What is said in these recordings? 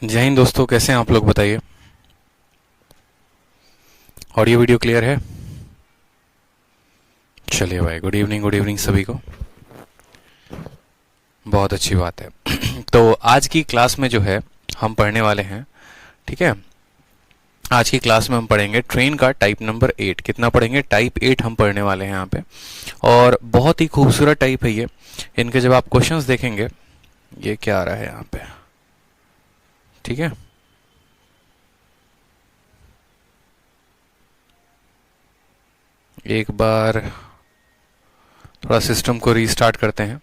जय हिंद दोस्तों, कैसे हैं आप लोग बताइए। ऑडियो वीडियो क्लियर है? चलिए भाई, गुड इवनिंग सभी को। बहुत अच्छी बात है। तो आज की क्लास में जो है हम पढ़ने वाले हैं, ठीक है। आज की क्लास में हम पढ़ेंगे ट्रेन का टाइप नंबर 8। कितना पढ़ेंगे? टाइप 8 हम पढ़ने वाले हैं यहाँ पे। और बहुत ही खूबसूरत टाइप है ये। इनके जब आप क्वेश्चंस देखेंगे, ये क्या आ रहा है यहाँ पे, ठीक है। एक बार थोड़ा सिस्टम को रीस्टार्ट करते हैं।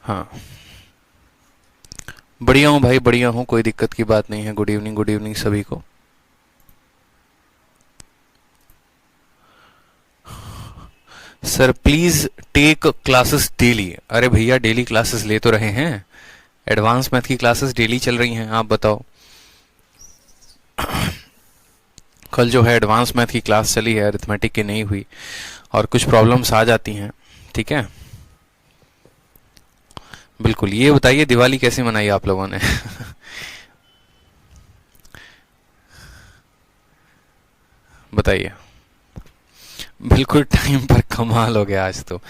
हाँ, बढ़िया हूँ भाई, बढ़िया हूँ, कोई दिक्कत की बात नहीं है। गुड इवनिंग सभी को। Sir please take classes daily. अरे भैया, डेली क्लासेस ले तो रहे हैं। एडवांस मैथ की क्लासेस डेली चल रही हैं। आप बताओ, कल जो है एडवांस मैथ की क्लास चली है, अरिथमेटिक की नहीं हुई और कुछ प्रॉब्लम्स आ जाती हैं, ठीक है। बिल्कुल। ये बताइए, दिवाली कैसे मनाई आप लोगों ने? बताइए। बिल्कुल टाइम पर। कमाल हो गया आज तो,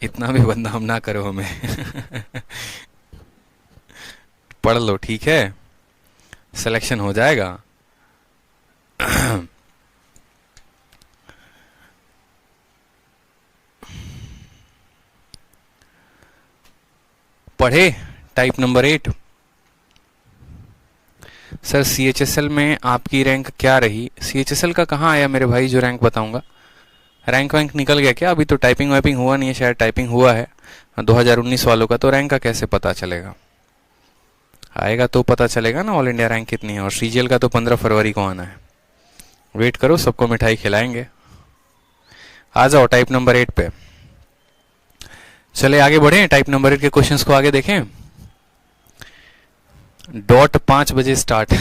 इतना भी बदनाम ना करो हमें। पढ़ लो, ठीक है, सिलेक्शन हो जाएगा। पढ़े टाइप नंबर 8। सर सीएचएसएल में आपकी रैंक क्या रही? सीएचएसएल का कहाँ आया मेरे भाई जो रैंक बताऊंगा? रैंक वैंक निकल गया क्या? अभी तो टाइपिंग वाइपिंग हुआ नहीं है, शायद टाइपिंग हुआ है 2019 वालों का। तो रैंक का कैसे पता चलेगा? आएगा तो पता चलेगा ना ऑल इंडिया रैंक कितनी है। और सीजीएल का तो 15 फरवरी को आना है। वेट करो, सबको मिठाई खिलाएंगे। आ जाओ टाइप नंबर 8 पे। चले आगे बढ़े, टाइप नंबर 8 के क्वेश्चंस को आगे देखें। डॉट 5 बजे स्टार्ट।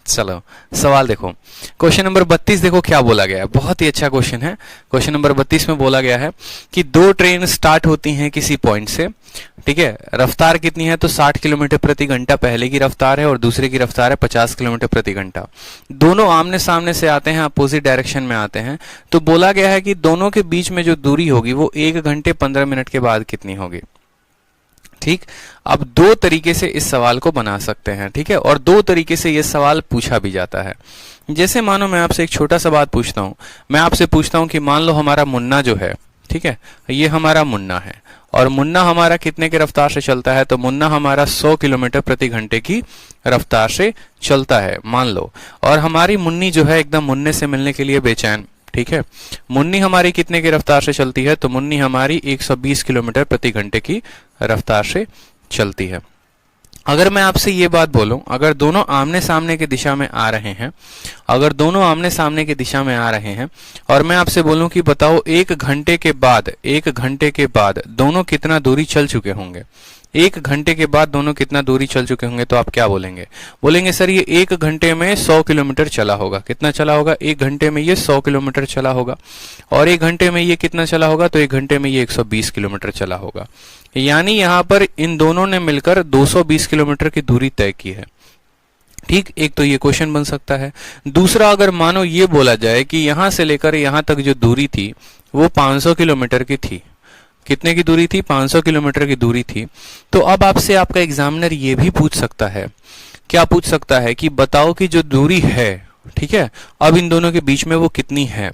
चलो सवाल देखो, क्वेश्चन नंबर 32 देखो क्या बोला गया है। बहुत ही अच्छा क्वेश्चन है। क्वेश्चन नंबर 32 में बोला गया है कि दो ट्रेन स्टार्ट होती हैं किसी पॉइंट से, ठीक है। रफ्तार कितनी है? तो 60 किलोमीटर प्रति घंटा पहले की रफ्तार है और दूसरे की रफ्तार है 50 किलोमीटर प्रति घंटा। दोनों आमने सामने से आते हैं, अपोजिट डायरेक्शन में आते हैं। तो बोला गया है कि दोनों के बीच में जो दूरी होगी वो 1 घंटे 15 मिनट के बाद कितनी होगी, ठीक। अब दो तरीके से इस सवाल को बना सकते हैं, ठीक है। और दो तरीके से यह सवाल पूछा भी जाता है। जैसे मानो मैं आपसे एक छोटा सा बात पूछता हूं। मैं आपसे पूछता हूं कि मान लो हमारा मुन्ना जो है, ठीक है, ये हमारा मुन्ना है और मुन्ना हमारा कितने की रफ्तार से चलता है? तो मुन्ना हमारा 100 किलोमीटर प्रति घंटे की रफ्तार से चलता है, मान लो। और हमारी मुन्नी जो है एकदम मुन्ने से मिलने के लिए बेचैन, ठीक है। मुन्नी हमारी कितने की रफ्तार से चलती है? तो मुन्नी हमारी 120 किलोमीटर प्रति घंटे की रफ्तार से चलती है। अगर मैं आपसे ये बात बोलूं, अगर दोनों आमने सामने की दिशा में आ रहे हैं, अगर दोनों आमने सामने की दिशा में आ रहे हैं और मैं आपसे बोलूं कि बताओ 1 घंटे के बाद, 1 घंटे के बाद दोनों कितना दूरी चल चुके होंगे? 1 घंटे के बाद दोनों कितना दूरी चल चुके होंगे? तो आप क्या बोलेंगे? बोलेंगे सर ये 1 घंटे में 100 किलोमीटर चला होगा। कितना चला होगा? 1 घंटे में ये 100 किलोमीटर चला होगा। और 1 घंटे में ये कितना चला होगा? तो 1 घंटे में ये 120 किलोमीटर चला होगा। यानी यहां पर इन दोनों ने मिलकर 220 किलोमीटर की दूरी तय की है, ठीक। एक तो ये क्वेश्चन बन सकता है। दूसरा, अगर मानो ये बोला जाए कि यहां से लेकर यहां तक जो दूरी थी वो 500 किलोमीटर की थी। कितने की दूरी थी? 500 किलोमीटर की दूरी थी। तो अब आपसे आपका एग्जामिनर ये भी पूछ सकता है, क्या पूछ सकता है कि बताओ कि जो दूरी है, ठीक है, अब इन दोनों के बीच में वो कितनी है?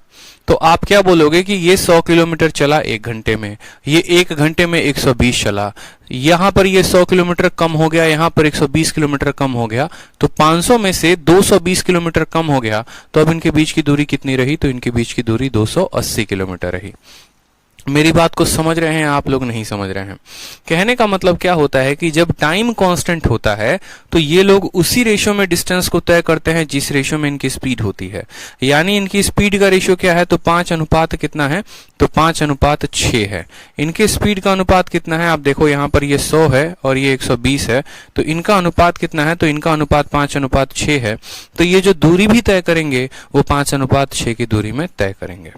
तो आप क्या बोलोगे कि ये 100 किलोमीटर चला 1 घंटे में, ये 1 घंटे में 120 चला, यहां पर ये 100 किलोमीटर कम हो गया, यहां पर 120 किलोमीटर कम हो गया, तो 500 में से 220 किलोमीटर कम हो गया। तो अब इनके बीच की दूरी कितनी रही? तो इनके बीच की दूरी 280 किलोमीटर रही। मेरी बात को समझ रहे हैं आप लोग? नहीं समझ रहे हैं? कहने का मतलब क्या होता है कि जब टाइम कांस्टेंट होता है तो ये लोग उसी रेशियो में डिस्टेंस को तय करते हैं जिस रेशियो में इनकी स्पीड होती है। यानी इनकी स्पीड का रेशियो क्या है? तो 5 अनुपात कितना है? तो 5 अनुपात 6 है। इनके स्पीड का अनुपात कितना है? आप देखो यहां पर ये 100 है और ये 120 है, तो इनका अनुपात कितना है? तो इनका अनुपात 5 अनुपात 6 है। तो ये जो दूरी भी तय करेंगे वो 5 अनुपात 6 की दूरी में तय करेंगे।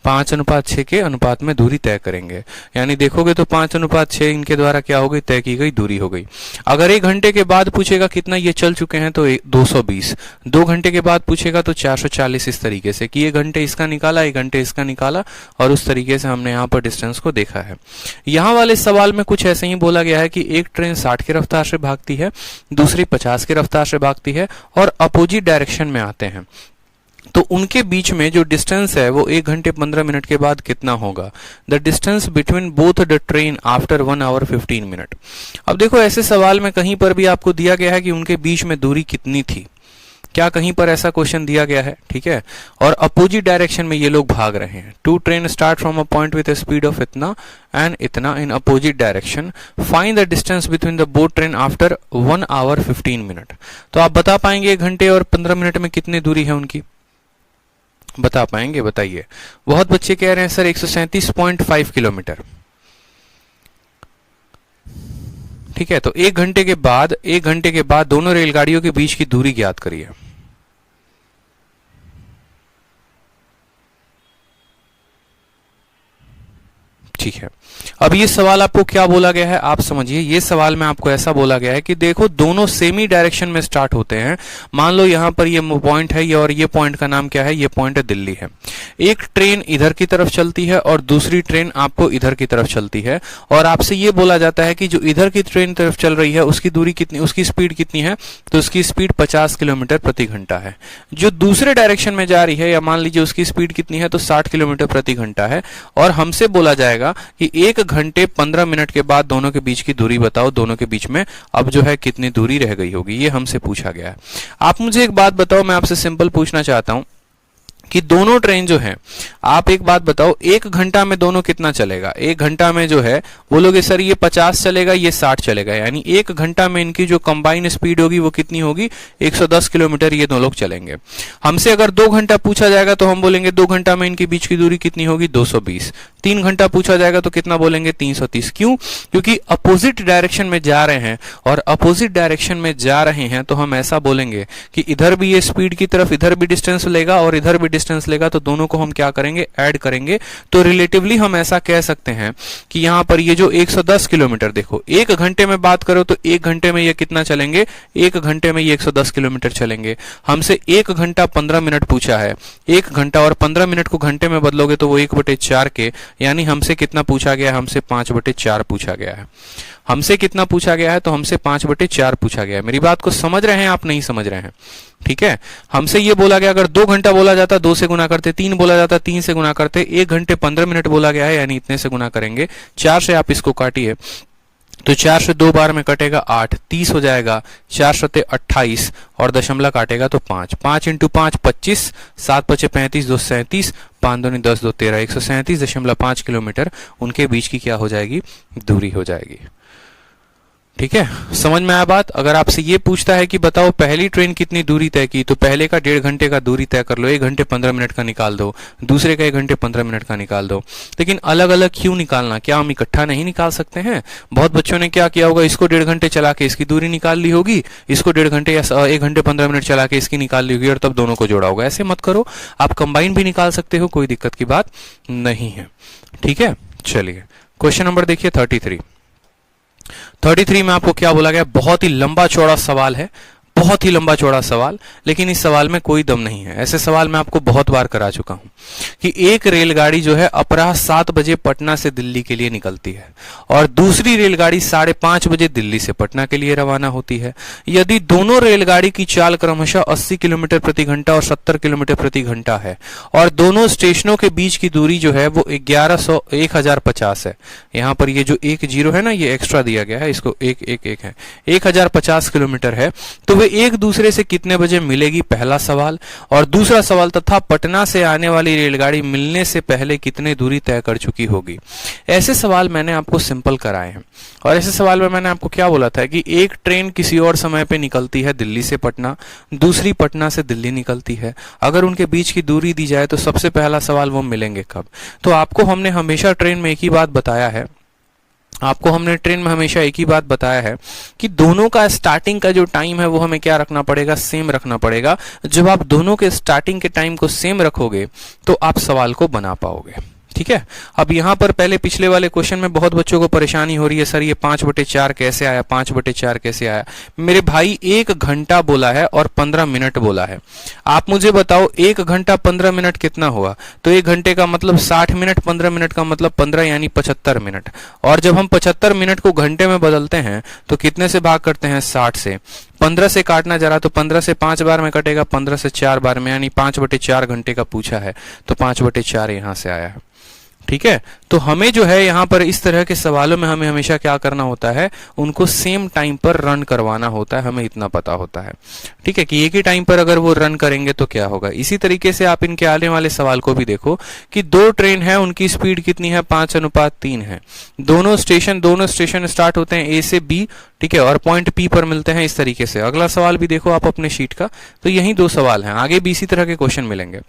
5:6 के अनुपात में दूरी तय करेंगे। यानी देखोगे तो 5:6 इनके द्वारा क्या हो गई, तय की गई दूरी हो गई। अगर 1 घंटे के बाद पूछेगा कितना ये चल चुके हैं तो 220, 2 घंटे के बाद पूछेगा तो 440, इस तरीके से कि 1 घंटे इसका निकाला, 1 घंटे इसका निकाला, और उस तरीके से हमने यहाँ पर डिस्टेंस को देखा है। यहाँ वाले सवाल में कुछ ऐसे ही बोला गया है कि एक ट्रेन 60 की रफ्तार से भागती है, दूसरी 50 की रफ्तार से भागती है और अपोजिट डायरेक्शन में आते हैं, तो उनके बीच में जो डिस्टेंस है वो 1 घंटे 15 मिनट के बाद कितना होगा। The distance between both the train after 1 hour 15 minute. अब देखो ऐसे सवाल में कहीं पर भी आपको दिया गया है कि उनके बीच में दूरी कितनी थी, क्या कहीं पर ऐसा क्वेश्चन दिया गया है, ठीक है। और अपोजिट डायरेक्शन में ये लोग भाग रहे हैं। Two train start from a point with a speed of इतना एंड इतना in opposite direction, find the distance between the both train after 1 hour 15 minute. तो आप बता पाएंगे 1 घंटे और 15 मिनट में कितनी दूरी है उनकी, बता पाएंगे, बताइए। बहुत बच्चे कह रहे हैं सर 137.5 किलोमीटर, ठीक है। तो 1 घंटे के बाद दोनों रेलगाड़ियों के बीच की दूरी ज्ञात करिए। ठीक है, अब ये सवाल आपको क्या बोला गया है आप समझिए। ये सवाल में आपको ऐसा बोला गया है कि देखो दोनों सेमी डायरेक्शन में स्टार्ट होते हैं। मान लो यहां पर ये पॉइंट है, ये और ये पॉइंट का नाम क्या है, ये पॉइंट है दिल्ली है। एक ट्रेन इधर की तरफ चलती है और दूसरी ट्रेन आपको इधर की तरफ चलती है, और आपसे ये बोला जाता है कि जो इधर की ट्रेन तरफ चल रही है उसकी दूरी कितनी, उसकी स्पीड कितनी है, तो उसकी स्पीड 50 किलोमीटर प्रति घंटा है। जो दूसरे डायरेक्शन में जा रही है, या मान लीजिए उसकी स्पीड कितनी है, तो 60 किलोमीटर प्रति घंटा है। और हमसे बोला जाएगा कि 1 घंटे 15 मिनट के बाद दोनों के बीच की दूरी बताओ, दोनों के बीच में अब जो है कितनी दूरी रह गई होगी, ये हमसे पूछा गया है। आप मुझे एक बात बताओ, मैं आपसे सिंपल पूछना चाहता हूं कि दोनों ट्रेन जो है, आप एक बात बताओ, 1 घंटा में दोनों कितना चलेगा। 1 घंटा में जो है बोलोगे सर ये 50 चलेगा, ये 60 चलेगा, यानी 1 घंटा में इनकी जो कंबाइन स्पीड होगी वो कितनी होगी, 110 किलोमीटर ये दोनों लोग चलेंगे। हमसे अगर 2 घंटा पूछा जाएगा तो हम बोलेंगे 2 घंटा में इनके बीच की दूरी कितनी होगी, 220। 3 घंटा पूछा जाएगा तो कितना बोलेंगे, 330। क्यों, क्योंकि अपोजिट डायरेक्शन में जा रहे हैं, और अपोजिट डायरेक्शन में जा रहे हैं तो हम ऐसा बोलेंगे कि इधर भी ये स्पीड की तरफ इधर भी डिस्टेंस लेगा और इधर भी डिस्टेंस लेगा, तो दोनों को हम क्या करेंगे, ऐड करेंगे। तो रिलेटिवली हम ऐसा कह सकते हैं कि यहां पर ये जो 110 किलोमीटर, देखो 1 घंटे में बात करो तो 1 घंटे में ये कितना चलेंगे, 1 घंटे में ये 110 किलोमीटर चलेंगे। हमसे 1 घंटा 15 मिनट पूछा है, 1 घंटा और 15 मिनट को घंटे में बदलोगे तो वो 1/4 के, यानी हमसे कितना पूछा गया है, हमसे 5/4 पूछा गया है। हमसे कितना पूछा गया है, तो हमसे 5/4 पूछा गया है। मेरी बात को समझ रहे हैं आप, नहीं समझ रहे हैं, ठीक है। हमसे ये बोला गया, अगर 2 घंटा बोला जाता 2 से गुना करते, 3 बोला जाता 3 से गुना करते, 1 घंटे 15 मिनट बोला गया है यानी इतने से गुना करेंगे। 4 से आप इसको काटिए तो 4 से 2 बार में कटेगा 8, 30 हो जाएगा, 4 सते 28 और दशमलव काटेगा तो 5, 5 × 5 25, 7 × 5 35, 2 37, 5 दूनी 10, 2 13, 137.5 किलोमीटर उनके बीच की क्या हो जाएगी, दूरी हो जाएगी। ठीक है, समझ में आया बात। अगर आपसे ये पूछता है कि बताओ पहली ट्रेन कितनी दूरी तय की, तो पहले का 1.5 घंटे का दूरी तय कर लो, 1 घंटे 15 मिनट का निकाल दो, दूसरे का 1 घंटे 15 मिनट का निकाल दो। लेकिन अलग अलग क्यों निकालना, क्या हम इकट्ठा नहीं निकाल सकते हैं। बहुत बच्चों ने क्या किया होगा, इसको 1.5 घंटे चला के इसकी दूरी निकाल ली होगी, इसको 1.5 घंटे या 1 घंटे 15 मिनट चला के इसकी निकाल ली होगी और तब दोनों को जोड़ा होगा। ऐसे मत करो, आप कंबाइन भी निकाल सकते हो, कोई दिक्कत की बात नहीं है। ठीक है, चलिए क्वेश्चन नंबर देखिए 33 में आपको क्या बोला गया, बहुत ही लंबा चौड़ा सवाल है, बहुत ही लंबा चौड़ा सवाल, लेकिन इस सवाल में कोई दम नहीं है। ऐसे सवाल मैं आपको बहुत बार करा चुका हूं कि एक रेलगाड़ी जो है अपराह 7 बजे पटना से दिल्ली के लिए निकलती है और दूसरी रेलगाड़ी 5:30 बजे दिल्ली से पटना के लिए रवाना होती है। यदि दोनों रेलगाड़ी की चाल क्रमशः 80 किलोमीटर प्रति घंटा और 70 किलोमीटर प्रति घंटा है और दोनों स्टेशनों के बीच की दूरी जो है वो 1050 है। यहां पर ये जो 1 0 है ना, ये एक्स्ट्रा दिया गया है, इसको 1 है, 1050 किलोमीटर है, तो वे एक दूसरे से कितने बजे मिलेगी, पहला सवाल। और दूसरा सवाल, तथा पटना से आने वाली रेलगाड़ी मिलने से पहले कितने दूरी तय कर चुकी होगी। ऐसे सवाल मैंने आपको सिंपल कराए हैं और ऐसे सवाल में मैंने आपको क्या बोला था कि एक ट्रेन किसी और समय पे निकलती है दिल्ली से पटना, दूसरी पटना से दिल्ली निकलती है। अगर उनके बीच की दूरी दी जाए तो सबसे पहला सवाल वो मिलेंगे कब। तो आपको हमने हमेशा ट्रेन में एक ही बात बताया है आपको हमने ट्रेन में हमेशा एक ही बात बताया है कि दोनों का स्टार्टिंग का जो टाइम है वो हमें क्या रखना पड़ेगा, सेम रखना पड़ेगा। जब आप दोनों के स्टार्टिंग के टाइम को सेम रखोगे तो आप सवाल को बना पाओगे। ठीक है, अब यहां पर पहले पिछले वाले क्वेश्चन में बहुत बच्चों को परेशानी हो रही है, सर ये 5/4 कैसे आया, 5/4 कैसे आया। मेरे भाई 1 घंटा बोला है और 15 मिनट बोला है। आप मुझे बताओ 1 घंटा 15 मिनट कितना हुआ? तो 1 घंटे का मतलब 60 मिनट, 15 मिनट का मतलब 15 यानी 75 मिनट। और जब हम 75 मिनट को घंटे में बदलते हैं तो कितने से भाग करते हैं? 60 से। 15 से काटना जरा, तो 15 से 5 बार में कटेगा, 15 से 4 बार में, यानी 5/4 घंटे का पूछा है तो 5/4 यहां से आया है। ठीक है, तो हमें जो है यहाँ पर इस तरह के सवालों में हमें हमेशा क्या करना होता है, उनको सेम टाइम पर रन करवाना होता है, हमें इतना पता होता है। ठीक है, कि एक ही टाइम पर अगर वो रन करेंगे तो क्या होगा। इसी तरीके से आप इनके आने वाले सवाल को भी देखो कि 2 ट्रेन है, उनकी स्पीड कितनी है? 5:3 है। दोनों स्टेशन स्टार्ट होते हैं ए से बी, ठीक है, और पॉइंट पी पर मिलते हैं। इस तरीके से अगला सवाल भी देखो आप अपने शीट का, तो यही 2 सवाल हैं, आगे भी इसी तरह के क्वेश्चन मिलेंगे।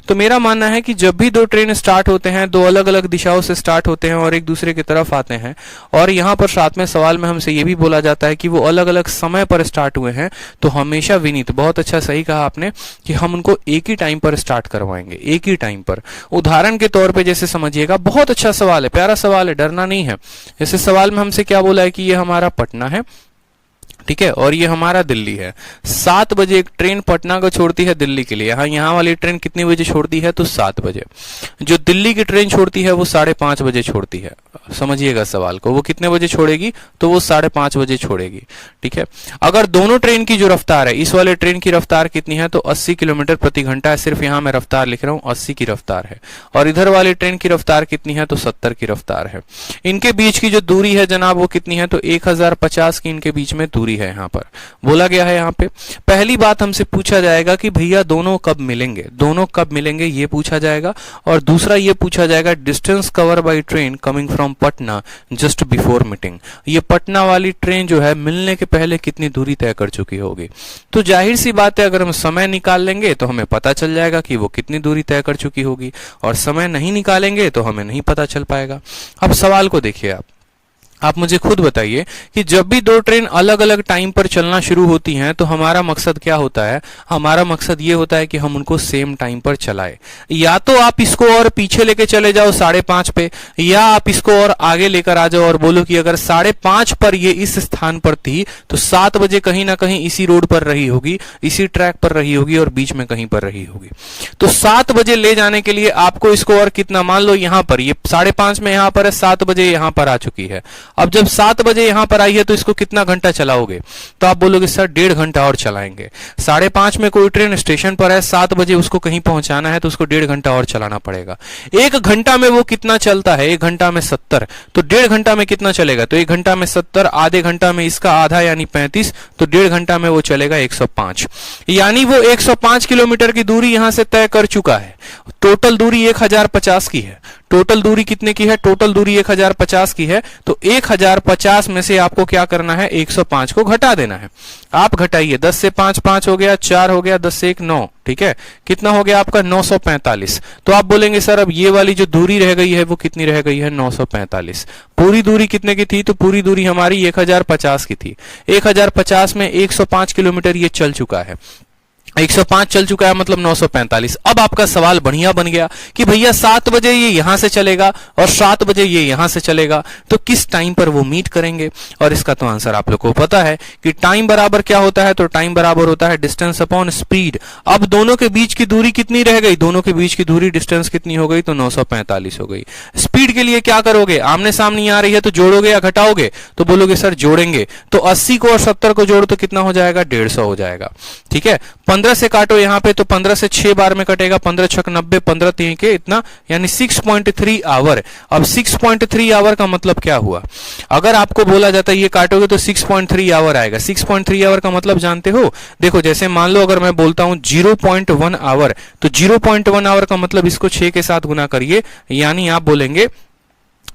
तो मेरा मानना है कि जब भी 2 ट्रेन स्टार्ट होते हैं, 2 अलग अलग दिशाओं से स्टार्ट होते हैं और एक दूसरे की तरफ आते हैं, और यहाँ पर साथ में सवाल में हमसे ये भी बोला जाता है कि वो अलग अलग समय पर स्टार्ट हुए हैं, तो हमेशा विनीत, बहुत अच्छा सही कहा आपने कि हम उनको एक ही टाइम पर स्टार्ट करवाएंगे, एक ही टाइम पर। उदाहरण के तौर पे जैसे समझिएगा, बहुत अच्छा सवाल है, प्यारा सवाल है, डरना नहीं है। जैसे सवाल में हमसे क्या बोला है कि ये हमारा पटना है, ठीक है, और ये हमारा दिल्ली है। 7 बजे एक ट्रेन पटना को छोड़ती है दिल्ली के लिए। यहाँ वाली ट्रेन कितने बजे छोड़ती है? तो 7 बजे। जो दिल्ली की ट्रेन छोड़ती है वो 5:30 बजे छोड़ती है। समझिएगा सवाल को, वो कितने बजे छोड़ेगी? तो वो 5:30 बजे छोड़ेगी। ठीक है, अगर दोनों ट्रेन की जो रफ्तार है, इस वाले ट्रेन की रफ्तार कितनी है? तो 80 किलोमीटर प्रति घंटा है। सिर्फ यहाँ मैं रफ्तार लिख रहा हूँ, 80 की रफ्तार है। और इधर वाले ट्रेन की रफ्तार कितनी है? तो 70 की रफ्तार है। इनके बीच की जो दूरी है जनाब वो कितनी है? तो 1050 की इनके बीच में दूरी है। यहाँ पर बोला गया है, यहाँ पे पहली बात हमसे पूछा जाएगा कि भैया दोनों कब मिलेंगे, दोनों कब मिलेंगे, ये पूछा जाएगा। और दूसरा ये पूछा जाएगा distance cover by train coming from Patna just before meeting. ये पटना वाली ट्रेन जो है मिलने के पहले कितनी दूरी तय कर चुकी होगी। तो जाहिर सी बात है, अगर हम समय निकाल लेंगे तो हमें पता चल जाएगा कि वो कितनी दूरी तय कर चुकी होगी, और समय नहीं निकालेंगे तो हमें नहीं पता चल पाएगा। अब सवाल को देखिए, आप मुझे खुद बताइए कि जब भी 2 ट्रेन अलग अलग टाइम पर चलना शुरू होती हैं तो हमारा मकसद क्या होता है? हमारा मकसद ये होता है कि हम उनको सेम टाइम पर चलाएं। या तो आप इसको और पीछे लेके चले जाओ 5:30 पे, या आप इसको और आगे लेकर आ जाओ और बोलो कि अगर 5:30 पर ये इस स्थान पर थी तो 7 बजे कहीं ना कहीं इसी रोड पर रही होगी, इसी ट्रैक पर रही होगी और बीच में कहीं पर रही होगी। तो 7 बजे ले जाने के लिए आपको इसको और कितना, मान लो यहां पर ये 5:30 में यहां पर है, 7 बजे यहां पर आ चुकी है। अब जब 7 बजे यहां पर आई है तो इसको कितना घंटा चलाओगे? तो आप बोलोगे सर 1.5 घंटा और चलाएंगे। 5:30 में कोई ट्रेन स्टेशन पर है, 7 बजे उसको कहीं पहुंचाना है तो उसको 1.5 घंटा और चलाना पड़ेगा। 1 घंटा में वो कितना चलता है? 1 घंटा में 70, तो 1.5 घंटा में कितना चलेगा? तो 1 घंटा में 70, आधे घंटा में इसका आधा यानी 35, तो 1.5 घंटा में वो चलेगा 105। यानी वो 105 किलोमीटर की दूरी यहां से तय कर चुका है। टोटल दूरी 1050 की है। टोटल दूरी कितने की है? टोटल दूरी 1050 की है। तो 1050 में से आपको क्या करना है? 105 को घटा देना है। आप घटाइए, 10 से 5 5 हो गया, 4 हो गया, 10 से 1 9, ठीक है, कितना हो गया आपका? 945। तो आप बोलेंगे सर अब ये वाली जो दूरी रह गई है वो कितनी रह गई है? 945। पूरी दूरी कितने की थी? तो पूरी दूरी हमारी 1050 की थी। 1050 में 105 किलोमीटर ये चल चुका है। 105 चल चुका है मतलब 945। अब आपका सवाल बढ़िया बन गया कि भैया 7 बजे ये यहां से चलेगा और 7 बजे ये यहां से चलेगा, तो किस टाइम पर वो मीट करेंगे? और इसका तो आंसर आप लोग को पता है कि टाइम बराबर क्या होता है? तो टाइम बराबर होता है डिस्टेंस अपॉन स्पीड। अब दोनों के बीच की दूरी कितनी रह गई? दोनों के बीच की दूरी डिस्टेंस कितनी हो गई? तो 945 हो गई। स्पीड के लिए क्या करोगे? आमने सामने आ रही है तो जोड़ोगे या घटाओगे? तो बोलोगे सर जोड़ेंगे। तो 80 को और 70 को जोड़ो तो कितना हो जाएगा? 150 हो जाएगा। ठीक है, 15 से काटो यहां पे तो 15 से 6 बार में कटेगा, 15 छक 90, 15 3 के इतना, यानी 6.3 आवर। अब 6.3 आवर का मतलब क्या हुआ? अगर आपको बोला जाता है ये काटोगे तो 6.3 आवर आएगा। 6.3 आवर का मतलब जानते हो? देखो जैसे मान लो अगर मैं बोलता हूं 0.1 आवर, तो 0.1 आवर का मतलब इसको 6 के साथ गुना करिए, यानी आप बोलेंगे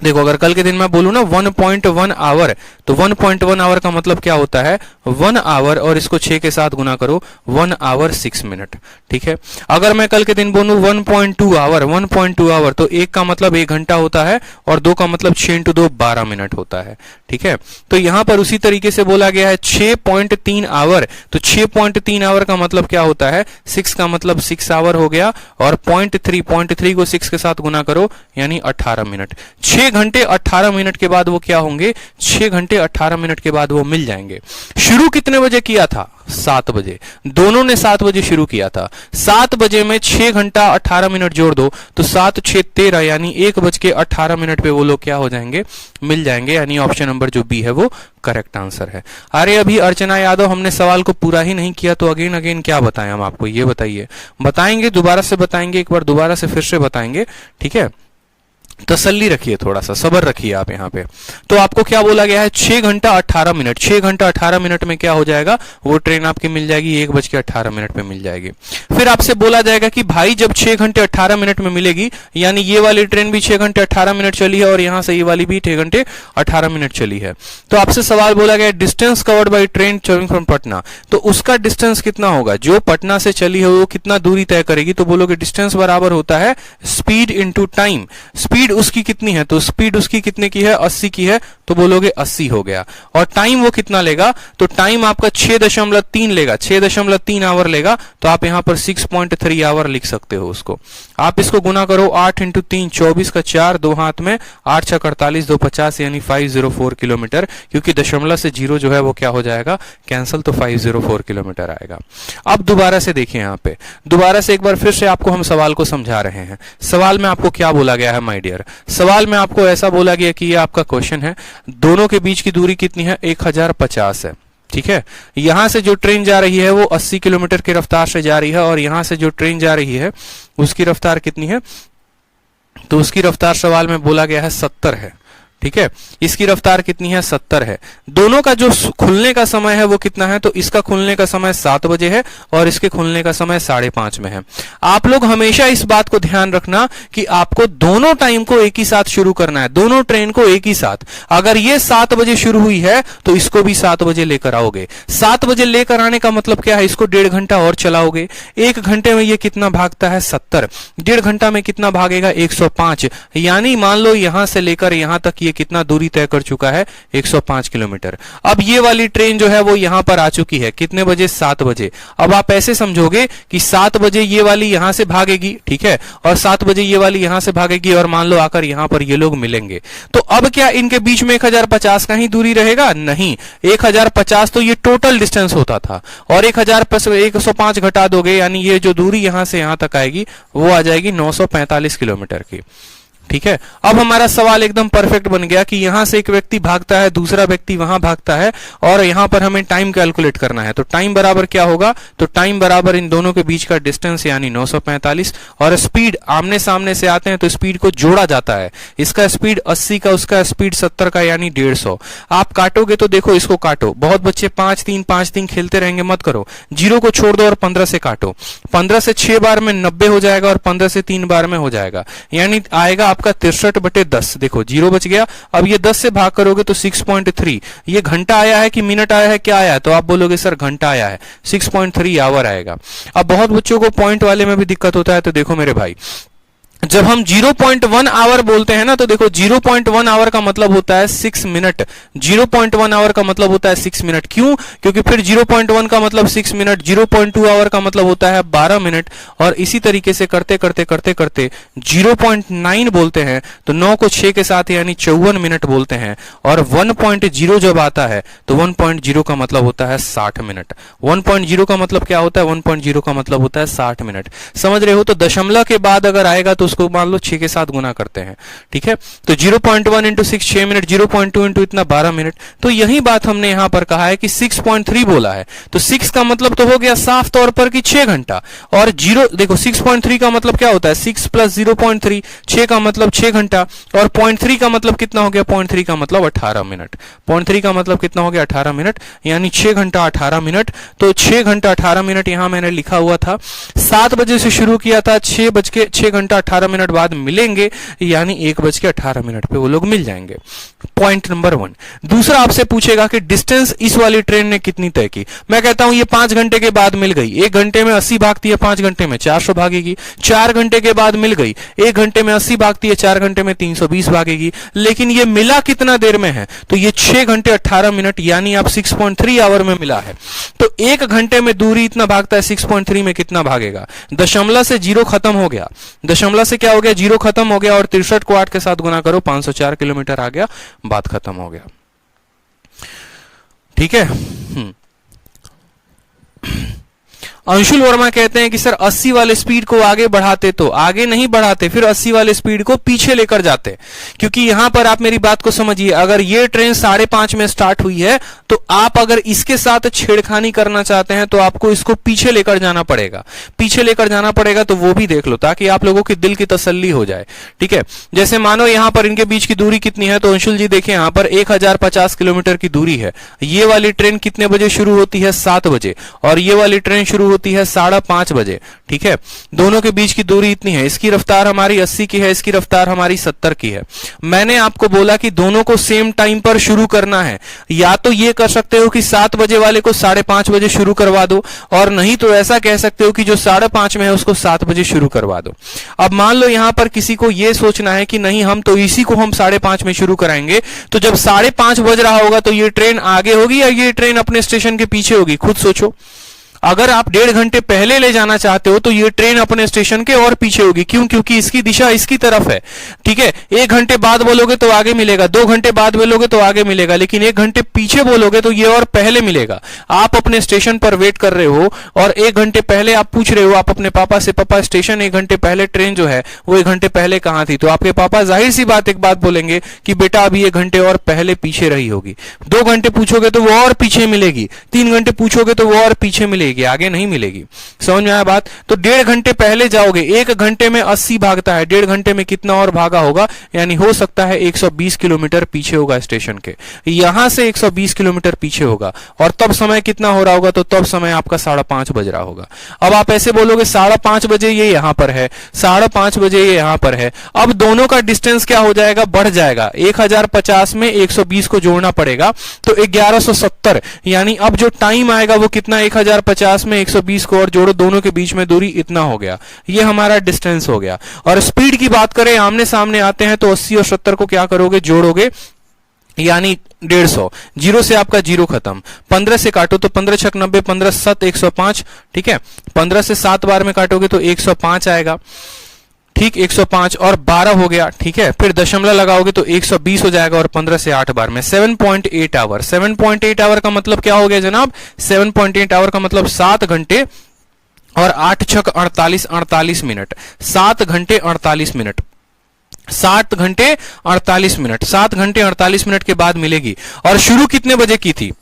देखो अगर कल के दिन मैं बोलूं ना 1.1 आवर, तो 1.1 आवर का मतलब क्या होता है, 1 आवर और इसको 6 के साथ गुना करो, 1 आवर 6 मिनट। ठीक है, अगर मैं कल के दिन बोलूं 1.2 आवर, 1.2 आवर तो 1 का मतलब 1 घंटा होता है और 2 का मतलब 6 × 2 12 मिनट होता है। ठीक है, तो यहां पर उसी तरीके से बोला गया है 6.3 आवर, तो 6.3 आवर का मतलब क्या होता है, 6 का मतलब 6 आवर हो गया और 0.3 को 6 के साथ गुना करो यानी 18 मिनट। 6 घंटे 18 मिनट के बाद वो क्या होंगे, 6 घंटे 18 मिनट के बाद वो मिल जाएंगे। शुरू कितने बजे किया था, 7 बजे, दोनों ने 7 बजे शुरू किया था। 7 बजे में 6 घंटा 18 मिनट जोड़ दो तो 7 6 13 यानी 1:18 पे वो लोग क्या हो जाएंगे, मिल जाएंगे, यानी ऑप्शन नंबर जो बी है वो करेक्ट आंसर है। अरे अभी अर्चना यादव हमने सवाल को पूरा ही नहीं किया तो अगेन क्या बताएं हम आपको, ये बताइए। बताएंगे, दोबारा से बताएंगे, एक बार दोबारा से फिर से बताएंगे। ठीक है, तसल्ली रखिए, थोड़ा सा सब्र रखिए आप यहाँ पे। तो आपको क्या बोला गया है, 6 घंटा 18 मिनट, 6 घंटा 18 मिनट में क्या हो जाएगा, वो ट्रेन आपकी मिल जाएगी 1:18 पे मिल जाएगी। फिर आपसे बोला जाएगा कि भाई जब 6 घंटे 18 मिनट में मिलेगी, यानी ये वाली ट्रेन भी 6 घंटे 18 मिनट चली है और यहां से ये वाली भी 6 घंटे 18 मिनट चली है। तो आपसे सवाल बोला गया distance covered by train travelling from Patna, तो उसका डिस्टेंस कितना होगा, जो पटना से चली है वो कितना दूरी तय करेगी, तो बोलोगे डिस्टेंस बराबर होता है स्पीड इंटू टाइम। स्पीड उसकी कितनी है, तो स्पीड उसकी कितने की है, 80 की है, तो बोलोगे 80 हो गया। और टाइम वो कितना लेगा, तो टाइम आपका 6.3 लेगा, 6.3 आवर लेगा, तो आप यहां पर 6.3 आवर लिख सकते हो उसको। आप इसको गुना करो, 8 × 3 24 का 4, 2 हाथ में, 8 × 48 2 50 यानी 504 किलोमीटर, क्योंकि दशमलव से जीरो जो है वो क्या हो जाएगा, कैंसिल, तो 504 किलोमीटर आएगा। अब दोबारा से देखिए, यहाँ पे दोबारा से एक बार फिर से आपको हम सवाल को समझा रहे हैं। सवाल में आपको क्या बोला गया है माय डियर, सवाल में आपको ऐसा बोला गया कि ये आपका क्वेश्चन है, दोनों के बीच की दूरी कितनी है, 1050 है। ठीक है, यहां से जो ट्रेन जा रही है वो 80 किलोमीटर की रफ्तार से जा रही है और यहां से जो ट्रेन जा रही है उसकी रफ्तार कितनी है, तो उसकी रफ्तार सवाल में बोला गया है 70 है। ठीक है, इसकी रफ्तार कितनी है, 70 है। दोनों का जो खुलने का समय है वो कितना है, तो इसका खुलने का समय 7 बजे है और इसके खुलने का समय 5:30 में है। आप लोग हमेशा इस बात को ध्यान रखना कि आपको दोनों टाइम को एक ही साथ शुरू करना है, दोनों ट्रेन को एक ही साथ। अगर ये 7 बजे शुरू हुई है तो इसको भी 7 बजे लेकर आओगे। 7 बजे लेकर आने का मतलब क्या है, इसको 1.5 घंटा और चलाओगे। 1 घंटे में ये कितना भागता है, 70। 1.5 घंटा में कितना भागेगा, 105। यानी मान लो यहां से लेकर यहां तक कितना दूरी तय कर चुका है, 105 किलोमीटर। अब ये वाली ट्रेन जो है वो यहां पर आ चुकी है, कितने बजे, 7 बजे। अब आप ऐसे समझोगे कि 7 बजे ये वाली यहां से भागेगी, ठीक है, और 7 बजे ये वाली यहां से भागेगी और मान लो आकर यहां पर ये लोग मिलेंगे। तो अब क्या इनके बीच में 1050 का ही दूरी रहेगा, नहीं, 1050 तो ये टोटल डिस्टेंस होता था और 105 घटा दोगे यानी ये जो दूरी यहां से यहां तक आएगी वो आ जाएगी 945 किलोमीटर की। ठीक है, अब हमारा सवाल एकदम परफेक्ट बन गया कि यहां से एक व्यक्ति भागता है, दूसरा व्यक्ति वहां भागता है और यहां पर हमें टाइम कैलकुलेट करना है। तो टाइम बराबर क्या होगा, तो टाइम बराबर इन दोनों के बीच का डिस्टेंस यानी 945 और स्पीड आमने सामने से आते हैं तो स्पीड को जोड़ा जाता है। इसका स्पीड 80 का, उसका स्पीड 70 का यानी 150। आप काटोगे तो देखो, इसको काटो, बहुत बच्चे 5-3 खेलते रहेंगे, मत करो, 0 को छोड़ दो और 15 से काटो। 15 से 6 बार में 90 हो जाएगा और 15 से 3 बार में हो जाएगा, यानी आएगा आपका 63/10। देखो 0 बच गया। अब ये 10 से भाग करोगे तो 6.3। ये घंटा आया है कि मिनट आया है, क्या आया है, तो आप बोलोगे सर घंटा आया है, 6.3 आवर आएगा। अब बहुत बच्चों को पॉइंट वाले में भी दिक्कत होता है, तो देखो मेरे भाई, जब हम 0.1 आवर बोलते हैं ना, तो देखो 0.1 आवर का मतलब होता है 6 मिनट। 0.1 आवर का मतलब होता है 6 मिनट। क्यों, क्योंकि फिर 0.1 का मतलब 6 मिनट, 0.2 आवर का मतलब होता है 12 मिनट और इसी तरीके से करते करते करते करते 0.9 बोलते हैं तो 9 को 6 के साथ यानी 54 मिनट बोलते हैं। और 1.0 जब आता है तो 1.0 का मतलब होता है 60 मिनट। 1.0 का मतलब क्या होता है, 1.0 का मतलब होता है 60 मिनट। समझ रहे हो, तो दशमलव के बाद अगर आएगा तो उसको मान लो 6 के साथ गुना करते हैं। ठीक है, तो 0.1 इंटू 6 6 मिनट, 0.2 इंटू इतना 12 मिनट। तो यही बात हमने यहां पर कहा है कि 6.3 बोला है, तो 6 का मतलब तो हो गया साफ तौर पर कि 6 घंटा। और 0 देखो 6.3 का मतलब क्या होता है, 6 + 0.3, 6 का मतलब 6 घंटा और 0.3 का मतलब कितना हो गया, 0.3 का मतलब 18 मिनट। 0.3 का मतलब कितना हो गया, 18 मिनट, यानी 6 घंटा 18 मिनट। तो 6 घंटा 18 मिनट यहां मैंने लिखा हुआ था। 7 बजे से शुरू किया था, 6 घंटा 18 मिनट बाद मिलेंगे, यानी 1:18 पे वो लोग मिल जाएंगे। Point number 1। दूसरा आपसे पूछेगा कि डिस्टेंस इस वाली ट्रेन ने कितनी तय की। मैं कहता हूं ये 5 घंटे के बाद मिल गई, 1 घंटे में 80 भागती है, 5 घंटे में 400 भागेगी। 4 घंटे के बाद मिल गई, 1 घंटे में 80 भागती है, 4 घंटे में 320 भागेगी। लेकिन ये मिला कितना देर में है, तो ये 6 घंटे 18 मिनट, यानी आप 6.3 आवर में मिला है। तो 1 घंटे में दूरी इतना भागता है, 6.3 में कितना भागेगा? दशमलव से 0 खत्म हो गया, दशमलव से क्या हो गया, 0 खत्म हो गया, और 63 को 8 के साथ गुना करो, 504 किलोमीटर आ गया, बात खत्म हो गया। ठीक है। अंशुल वर्मा कहते हैं कि सर 80 वाले स्पीड को आगे बढ़ाते तो आगे नहीं बढ़ाते, फिर 80 वाले स्पीड को पीछे लेकर जाते। क्योंकि यहां पर आप मेरी बात को समझिए, अगर ये ट्रेन 5:30 में स्टार्ट हुई है तो आप अगर इसके साथ छेड़खानी करना चाहते हैं तो आपको इसको पीछे लेकर जाना पड़ेगा, पीछे लेकर जाना पड़ेगा। तो वो भी देख लो ताकि आप लोगों के दिल की तसल्ली हो जाए। ठीक है, जैसे मानो यहां पर इनके बीच की दूरी कितनी है, तो अंशुल जी देखिए यहां पर 1050 किलोमीटर की दूरी है। ये वाली ट्रेन कितने बजे शुरू होती है? 7 बजे, और ये वाली ट्रेन शुरू होती है 5:30 बजे। ठीक है, दोनों के बीच की दूरी इतनी है। इसकी रफ्तार हमारी 80 की है, इसकी रफ्तार हमारी 70 की है। मैंने आपको बोला कि दोनों को सेम टाइम पर शुरू करना है। या तो ये कर सकते हो कि 7 बजे वाले को 5:30 बजे शुरू करवा दो, और नहीं तो ऐसा कह सकते हो कि जो 5:30 में है उसको 7 बजे शुरू करवा दो। अब मान लो यहां पर किसी को यह सोचना है कि नहीं हम तो इसी को हम 5:30 में शुरू कराएंगे, तो जब 5:30 बज रहा होगा तो ये ट्रेन आगे होगी या ये ट्रेन अपने स्टेशन के पीछे होगी? खुद सोचो। अगर आप 1.5 घंटे पहले ले जाना चाहते हो तो ये ट्रेन अपने स्टेशन के और पीछे होगी। क्यों? क्योंकि इसकी दिशा इसकी तरफ है। ठीक है, 1 घंटे बाद बोलोगे तो आगे मिलेगा, 2 घंटे बाद बोलोगे तो आगे मिलेगा, लेकिन 1 घंटे पीछे बोलोगे तो ये और पहले मिलेगा। आप अपने स्टेशन पर वेट कर रहे हो और 1 घंटे पहले आप पूछ रहे हो आप अपने पापा से, पापा स्टेशन 1 घंटे पहले ट्रेन जो है वो 1 घंटे पहले कहां थी? तो आपके पापा जाहिर सी बात एक बात बोलेंगे कि बेटा अभी 1 घंटे और पहले पीछे रही होगी। 2 घंटे पूछोगे तो वो और पीछे मिलेगी, 3 घंटे पूछोगे तो वो और पीछे मिलेगी, आगे नहीं मिलेगी। समझ में आया बात? तो 1.5 घंटे पहले जाओगे, 1 घंटे में 80 भागता है, 1.5 घंटे में कितना और भागा होगा? यानी हो सकता है 120 किलोमीटर पीछे होगा स्टेशन के, यहां से 120 किलोमीटर पीछे होगा। और तब समय कितना हो रहा होगा? तो तब समय आपका 5:30 बज रहा होगा। अब आप ऐसे बोलोगे 5:30 बजे ये यहां पर है, 5:30 बजे ये यहां पर है। अब दोनों का डिस्टेंस क्या हो जाएगा? बढ़ जाएगा। 1050 में 120 को जोड़ना पड़ेगा तो 1170, यानी अब जो टाइम आएगा वो कितना? 1050 में 120 को और जोड़ो, दोनों के बीच में दूरी इतना हो गया। ये हमारा डिस्टेंस हो गया। और स्पीड की बात करें, आमने सामने आते हैं तो 80 और 70 को क्या करोगे? जोड़ोगे, यानी 150। 0 से आपका 0 खत्म। 15 से काटो तो 15 छक 90, 15 7 105। ठीक है, 15 से 7 बार में काटोगे तो 105 आएगा। ठीक, 105 और 12 हो गया। ठीक है, फिर दशमलव लगाओगे तो 120 हो जाएगा, और 15 से 8 बार में 7.8 आवर। 7.8 आवर का मतलब क्या हो गया जनाब? 7.8 आवर का मतलब 7 घंटे और 8 छक 48 मिनट। 7 घंटे 48 मिनट, 7 घंटे 48 मिनट, 7 घंटे 48 मिनट के बाद मिलेगी। और शुरू कितने बजे की थी?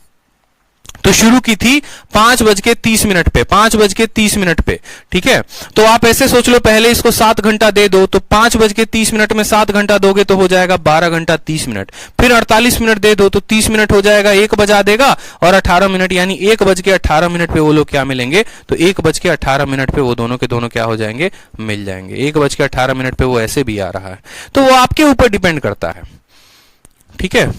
तो शुरू की थी 5:30 पे, 5:30 पे। ठीक है, तो आप ऐसे सोच लो, पहले इसको 7 घंटा दे दो, तो 5:30 में 7 घंटा दोगे तो हो जाएगा 12 घंटा 30 मिनट। फिर 48 मिनट दे दो तो 30 मिनट हो जाएगा, 1 बजा देगा, और 18 मिनट, यानी 1:18 पे वो लोग क्या मिलेंगे? तो 1:18 पे वो दोनों के दोनों क्या हो जाएंगे? मिल जाएंगे। 1:18 पे वो ऐसे भी आ रहा है, तो वो आपके ऊपर डिपेंड करता है। ठीक है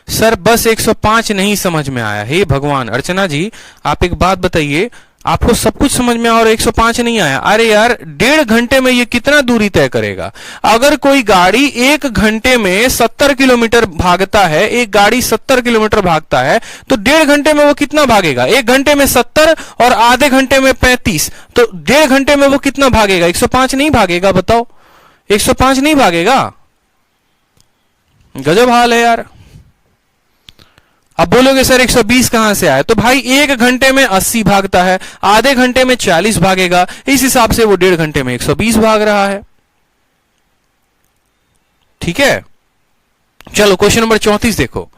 सर, बस 105 नहीं समझ में आया। हे भगवान, अर्चना जी आप एक बात बताइए, आपको सब कुछ समझ में आया और 105 नहीं आया? अरे यार, 1.5 घंटे में ये कितना दूरी तय करेगा? अगर कोई गाड़ी 1 घंटे में 70 किलोमीटर भागता है, एक गाड़ी 70 किलोमीटर भागता है, तो 1.5 घंटे में वो कितना भागेगा? 1 घंटे में 70 और आधे घंटे में 35, तो 1.5 घंटे में वो कितना भागेगा? 105 नहीं भागेगा, बताओ। 105 नहीं भागेगा। गजब हाल है यार। अब बोलोगे सर 120 कहां से आया? तो भाई 1 घंटे में 80 भागता है, आधे घंटे में 40 भागेगा, इस हिसाब से वो 1.5 घंटे में 120 भाग रहा है। ठीक है, चलो क्वेश्चन नंबर 34 देखो।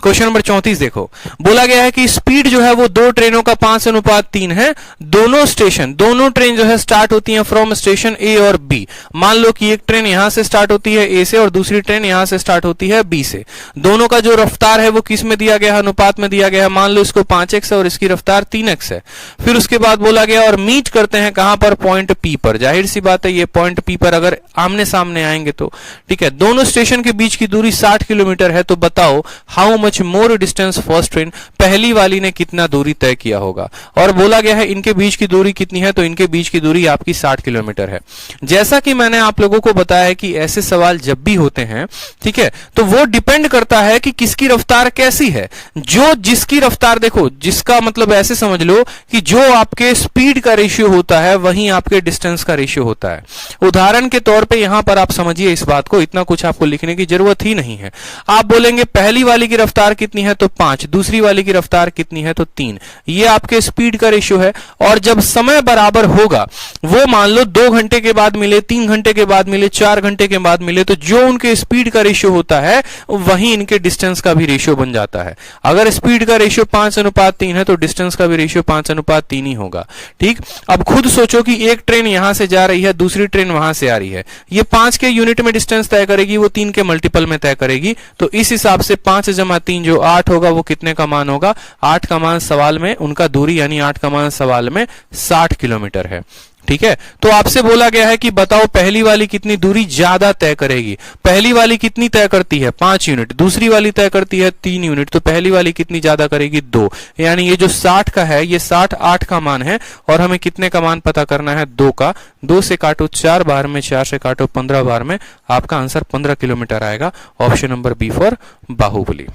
क्वेश्चन नंबर 34 देखो, बोला गया है कि स्पीड जो है वो दो ट्रेनों का 5:3 है। दोनों ट्रेन जो है स्टार्ट होती हैं फ्रॉम स्टेशन ए और बी। मान लो कि एक ट्रेन यहां से स्टार्ट होती है ए से और दूसरी ट्रेन यहां से स्टार्ट होती है बी से। दोनों का जो रफ्तार है वो किस में दिया गया है, अनुपात में दिया गया है। मान लो इसको 5x है और इसकी रफ्तार 3x है। फिर उसके बाद बोला गया और मीट करते हैं कहां पर, पॉइंट पी पर। जाहिर सी बात है ये पॉइंट पी पर अगर आमने सामने आएंगे तो ठीक है। दोनों स्टेशन के बीच की दूरी 60 किलोमीटर है। तो बताओ how much more distance first train, पहली वाली ने कितना दूरी तय किया होगा। और बोला गया है इनके बीच की दूरी कितनी है, तो इनके बीच की दूरी आपकी 60 किलोमीटर है। जैसा कि मैंने आप लोगों को बताया है कि ऐसे सवाल जब भी होते हैं ठीक है, तो वो डिपेंड करता है कि किसकी रफ्तार कैसी है। जो जिसकी रफ्तार देखो, जिसका मतलब ऐसे समझ लो कि जो आपके स्पीड का रेशियो होता है वहीं आपके डिस्टेंस का रेशियो होता है। उदाहरण के तौर पे यहां पर आप समझिए इस बात को, इतना कुछ आपको लिखने की जरूरत ही नहीं है। आप बोलेंगे पहली वाली की रफ्तार कितनी है, तो 5, दूसरी वाली की रफ्तार कितनी है, तो 3। ये आपके स्पीड का रेशियो है। और जब समय बराबर होगा, वो मान लो 2 घंटे के बाद मिले, 3 घंटे के बाद मिले, 4 घंटे के बाद मिले, तो जो उनके स्पीड का रेशियो होता है वहीं इनके डिस्टेंस का भी रेशियो बन जाता है। अगर स्पीड का रेशियो 5:3 है तो डिस्टेंस का भी रेशियो 5:3 ही होगा। ठीक, अब खुद सोचो कि एक ट्रेन यहां से जा रही है, दूसरी ट्रेन वहां से आ रही है। ये 5 के यूनिट में डिस्टेंस तय करेगी, वो 3 के मल्टीपल में तय करेगी। तो इस हिसाब से 5 + 3 जो 8 होगा, वो कितने का मान होगा, 8 का मान सवाल में उनका दूरी यानी 8 का मान सवाल में 60 किलोमीटर है। ठीक है, तो आपसे बोला गया है कि बताओ पहली वाली कितनी दूरी ज्यादा तय करेगी। पहली वाली कितनी तय करती है, 5 यूनिट, दूसरी वाली तय करती है 3 यूनिट, तो पहली वाली कितनी ज्यादा करेगी, 2। यानी ये जो 60 का है, ये 60 8 का मान है और हमें कितने का मान पता करना है, 2 का। 2 से काटो 4 बार में, 4 से काटो 15 बार में, आपका आंसर 15 किलोमीटर आएगा। Option number B for Baahubali.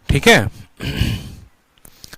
ठीक है,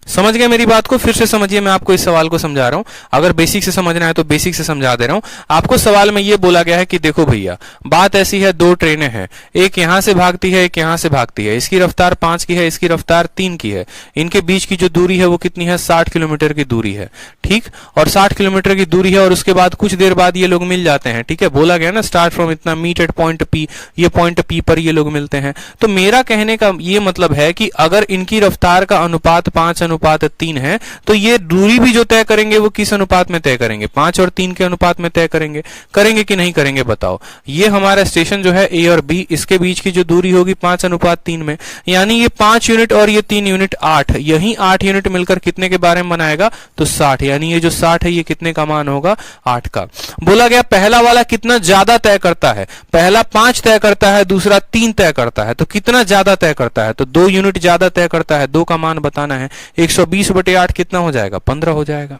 समझ गए मेरी बात को? फिर से समझिए, मैं आपको इस सवाल को समझा रहा हूं। अगर बेसिक से समझना है तो बेसिक से समझा दे रहा हूं आपको। सवाल में यह बोला गया है कि देखो भैया, बात ऐसी है, 2 ट्रेनें हैं, एक यहां से भागती है, एक यहां से भागती है। इसकी रफ्तार 5 की है, इसकी रफ्तार 3 की है। इनके बीच की जो दूरी है वो कितनी है, 60 किलोमीटर की दूरी है। ठीक, और 60 किलोमीटर की दूरी है और उसके बाद कुछ देर बाद ये लोग मिल जाते हैं। ठीक है, बोला गया ना स्टार्ट फ्रॉम इतना, मीट एट पॉइंट पी, ये पॉइंट पी पर ये लोग मिलते हैं। तो मेरा कहने का ये मतलब है कि अगर इनकी रफ्तार का अनुपात 5:3 है, तो ये दूरी भी जो तय करेंगे वो किस अनुपात में तय करेंगे, 5 और 3 के अनुपात में तय करेंगे। करेंगे कि नहीं करेंगे बताओ। ये हमारा स्टेशन जो है ए और बी, इसके बीच की जो दूरी होगी 5:3 में, यानी ये 5 यूनिट और ये 3 यूनिट 8, यही 8 यूनिट मिलकर कितने के बारे में बनाएगा, तो 60। यानी ये जो 60 है ये कितने का मान होगा, 8 का। बोला गया पहला वाला कितना ज्यादा तय करता है, पहला 5 तय करता है, दूसरा 3 तय करता है। तो कितना ज्यादा तय करता है, तो 2 यूनिट ज्यादा तय करता है। 2 का मान बताना है, 120/8 कितना हो जाएगा, 15 हो जाएगा।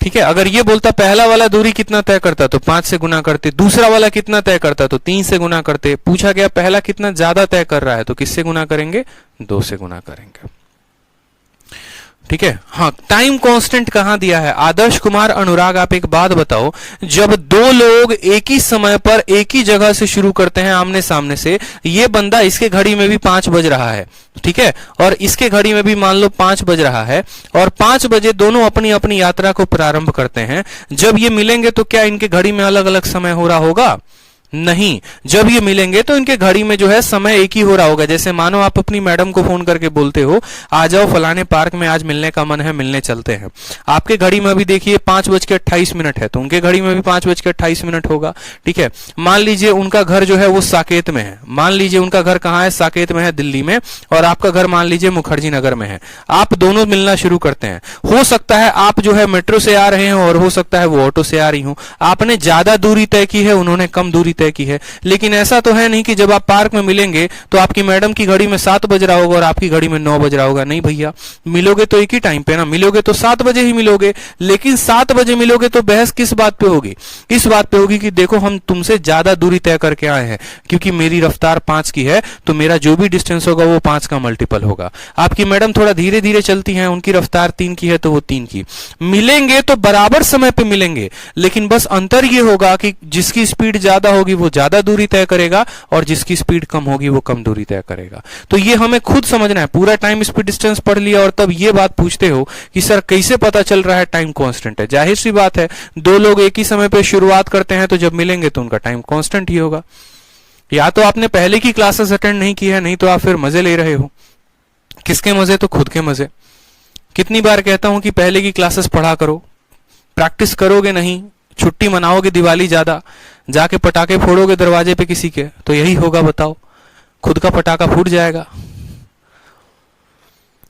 ठीक है, अगर ये बोलता पहला वाला दूरी कितना तय करता तो 5 से गुना करते, दूसरा वाला कितना तय करता तो 3 से गुना करते। पूछा गया पहला कितना ज्यादा तय कर रहा है, तो किससे गुना करेंगे, 2 से गुना करेंगे। ठीक है, हाँ, टाइम कांस्टेंट कहां दिया है, आदर्श कुमार अनुराग आप एक बात बताओ, जब 2 लोग एक ही समय पर एक ही जगह से शुरू करते हैं आमने सामने से, ये बंदा इसके घड़ी में भी 5 बज रहा है, ठीक है, और इसके घड़ी में भी मान लो 5 बज रहा है, और 5 बजे दोनों अपनी अपनी यात्रा को प्रारंभ करते हैं। जब ये मिलेंगे तो क्या इनके घड़ी में अलग अलग समय हो रहा होगा, नहीं। जब ये मिलेंगे तो इनके घड़ी में जो है समय एक ही हो रहा होगा। जैसे मानो आप अपनी मैडम को फोन करके बोलते हो आ जाओ फलाने पार्क में, आज मिलने का मन है, मिलने चलते हैं। आपके घड़ी में अभी देखिए 5:28 है, तो उनके घड़ी में भी 5:28 होगा। ठीक है, मान लीजिए उनका घर जो है वो साकेत में है, मान लीजिए उनका घर कहाँ है, साकेत में है, दिल्ली में, और आपका घर मान लीजिए मुखर्जी नगर में है। आप दोनों मिलना शुरू करते हैं। हो सकता है आप जो है मेट्रो से आ रहे हो और हो सकता है वो ऑटो से आ रही हूं। आपने ज्यादा दूरी तय की है, उन्होंने कम दूरी की है। लेकिन ऐसा तो है नहीं कि जब आप पार्क में मिलेंगे तो आपकी मैडम की घड़ी में 7 बज रहा होगा और आपकी घड़ी में 9 बज रहा होगा। नहीं भैया, मिलोगे तो एक ही टाइम पे ना, मिलोगे तो 7 बजे ही मिलोगे। लेकिन 7 बजे मिलोगे तो बहस किस बात पे होगी, इस बात पे होगी कि देखो हम तुमसे ज्यादा दूरी तय करके आए हैं, क्योंकि मेरी रफ्तार 5 की है तो मेरा जो भी डिस्टेंस होगा वो 5 का मल्टीपल होगा। आपकी मैडम थोड़ा धीरे धीरे चलती हैं, उनकी रफ्तार 3 की है तो वो 3 की। मिलेंगे तो बराबर समय पे मिलेंगे, लेकिन बस अंतर ये होगा कि जिसकी स्पीड ज्यादा होगी वो ज्यादा दूरी तय करेगा और जिसकी स्पीड कम होगी वो कम दूरी तय करेगा। तो ये हमें खुद समझना है। पूरा टाइम स्पीड डिस्टेंस पढ़ लिया और तब ये बात पूछते हो कि सर कैसे पता चल रहा है टाइम कांस्टेंट है। जाहिर सी बात है, 2 लोग एक ही समय पे शुरुआत करते हैं तो जब मिलेंगे तो उनका टाइम कांस्टेंट ही होगा। या तो आपने पहले की क्लासेस अटेंड नहीं की है, नहीं तो आप फिर मजे ले रहे हो। किसके मजे? तो खुद के मजे। कितनी बार कहता हूं कि पहले की क्लासेस पढ़ा करो, प्रैक्टिस करोगे नहीं, छुट्टी मनाओगे दिवाली ज्यादा, जाके पटाखे फोड़ोगे दरवाजे पे किसी के, तो यही होगा बताओ, खुद का पटाखा फूट जाएगा।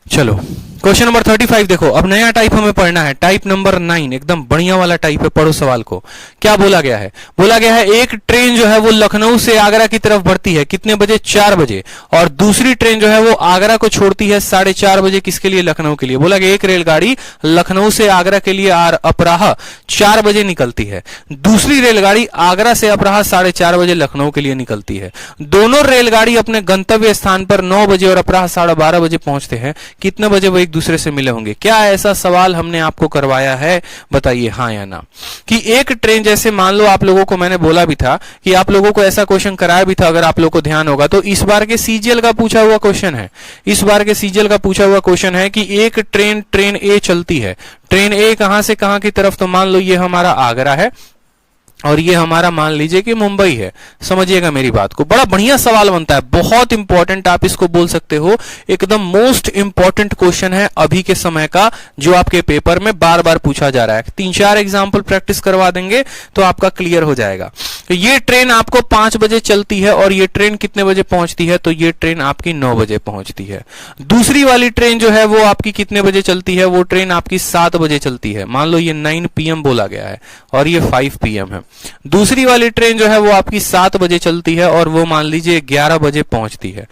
चलो क्वेश्चन नंबर 35 देखो, अब नया टाइप हमें पढ़ना है, टाइप नंबर 9, एकदम बढ़िया वाला टाइप है। पढ़ो सवाल को, क्या बोला गया है? बोला गया है एक ट्रेन जो है वो लखनऊ से आगरा की तरफ बढ़ती है, कितने बजे? 4 बजे। और दूसरी ट्रेन जो है वो आगरा को छोड़ती है 4:30 बजे, किसके लिए? लखनऊ के लिए। बोला गया एक रेलगाड़ी लखनऊ से आगरा के लिए अपराह 4 बजे निकलती है, दूसरी रेलगाड़ी आगरा से अपराह 4:30 बजे लखनऊ के लिए निकलती है। दोनों रेलगाड़ी अपने गंतव्य स्थान पर 9 बजे और अपराह 12:30 बजे पहुंचते हैं, कितने बजे वो एक दूसरे से मिले होंगे? क्या ऐसा सवाल हमने आपको करवाया है? बताइए हाँ या ना। कि एक ट्रेन, जैसे मान लो आप लोगों को मैंने बोला भी था कि आप लोगों को ऐसा क्वेश्चन कराया भी था, अगर आप लोगों को ध्यान होगा तो इस बार के सीजीएल का पूछा हुआ क्वेश्चन है। इस बार के सीजीएल का पूछा हुआ क्वेश्चन है कि एक ट्रेन ए चलती है, ट्रेन ए कहां से कहां की तरफ? तो मान लो ये हमारा आगरा है और ये हमारा मान लीजिए कि मुंबई है। समझिएगा मेरी बात को, बड़ा बढ़िया सवाल बनता है, बहुत इंपॉर्टेंट आप इसको बोल सकते हो, एकदम मोस्ट इंपॉर्टेंट क्वेश्चन है अभी के समय का, जो आपके पेपर में बार बार पूछा जा रहा है। 3-4 एग्जाम्पल प्रैक्टिस करवा देंगे तो आपका क्लियर हो जाएगा। तो ये ट्रेन आपको 5 बजे चलती है और ये ट्रेन कितने बजे पहुंचती है? तो ये ट्रेन आपकी 9 बजे पहुंचती है। दूसरी वाली ट्रेन जो है वो आपकी कितने बजे चलती है? वो ट्रेन आपकी 7 बजे चलती है। मान लो ये 9 PM बोला गया है और ये 5 PM है। दूसरी वाली ट्रेन जो है वो आपकी 7 बजे चलती है और वो मान लीजिए 11 बजे पहुंचती है,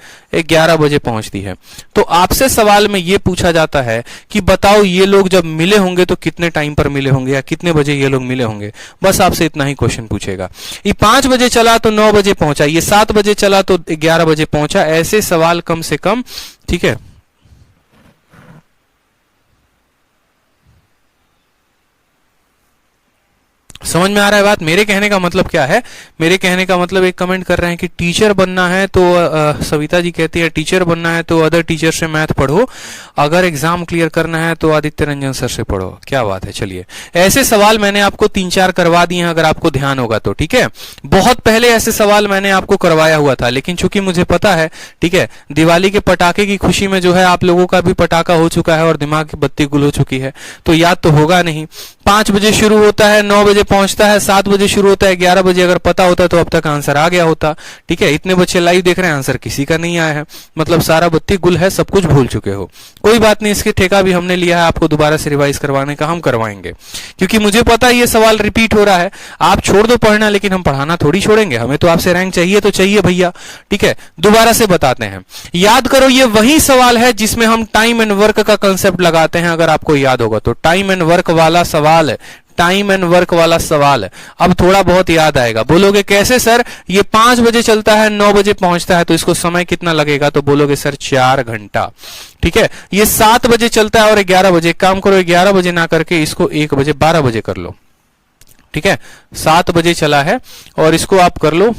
11 बजे पहुंचती है। तो आपसे सवाल में ये पूछा जाता है कि बताओ ये लोग जब मिले होंगे तो कितने टाइम पर मिले होंगे या कितने बजे ये लोग मिले होंगे। बस आपसे इतना ही क्वेश्चन पूछेगा। ये 5 बजे चला तो 9 बजे पहुंचा, ये 7 बजे चला तो 11 बजे पहुंचा। ऐसे सवाल कम से कम, ठीक है। समझ में आ रहा है बात? मेरे कहने का मतलब क्या है? मेरे कहने का मतलब, एक कमेंट कर रहे हैं कि टीचर बनना है तो सविता जी कहती है टीचर बनना है तो अदर टीचर से मैथ पढ़ो, अगर एग्जाम क्लियर करना है तो आदित्य रंजन सर से पढ़ो। क्या बात है। चलिए, ऐसे सवाल मैंने आपको 3-4 करवा दिए हैं, अगर आपको ध्यान होगा तो, ठीक है। बहुत पहले ऐसे सवाल मैंने आपको करवाया हुआ था, लेकिन चूंकि मुझे पता है, ठीक है, दिवाली के पटाखे की खुशी में जो है आप लोगों का भी पटाखा हो चुका है और दिमाग की बत्ती गुल हो चुकी है, तो याद तो होगा नहीं। 5 बजे शुरू होता है, 9 बजे पहुंचता है, 7 बजे शुरू होता है, 11 बजे अगर पता होता तो अब तक आंसर आ गया होता, ठीक है। इतने बच्चे लाइव देख रहे हैं, आंसर किसी का नहीं आया है, मतलब सारा बत्ती गुल है, सब कुछ भूल चुके हो। कोई बात नहीं, इसके ठेका भी हमने लिया है, आपको दोबारा से रिवाइज करवाने का हम करवाएंगे, क्योंकि मुझे पता है ये सवाल रिपीट हो रहा है। आप छोड़ दो पढ़ना, लेकिन हम पढ़ाना थोड़ी छोड़ेंगे, हमें तो आपसे रैंक चाहिए तो चाहिए भैया, ठीक है। दोबारा से बताते हैं, याद करो, ये वही सवाल है जिसमें हम टाइम एंड वर्क का कंसेप्ट लगाते हैं, अगर आपको याद होगा तो। टाइम एंड वर्क वाला सवाल है, टाइम एंड वर्क वाला सवाल है। अब थोड़ा बहुत याद आएगा। बोलोगे कैसे सर? ये 5 बजे चलता है, 9 बजे पहुंचता है, तो इसको समय कितना लगेगा? तो बोलोगे सर 4 घंटा, ठीक है। ये 7 बजे चलता है और 11 बजे, काम करो 11 बजे ना करके इसको 1 बजे 12 बजे कर लो, ठीक है। 7 बजे चला है और इसको आप कर लो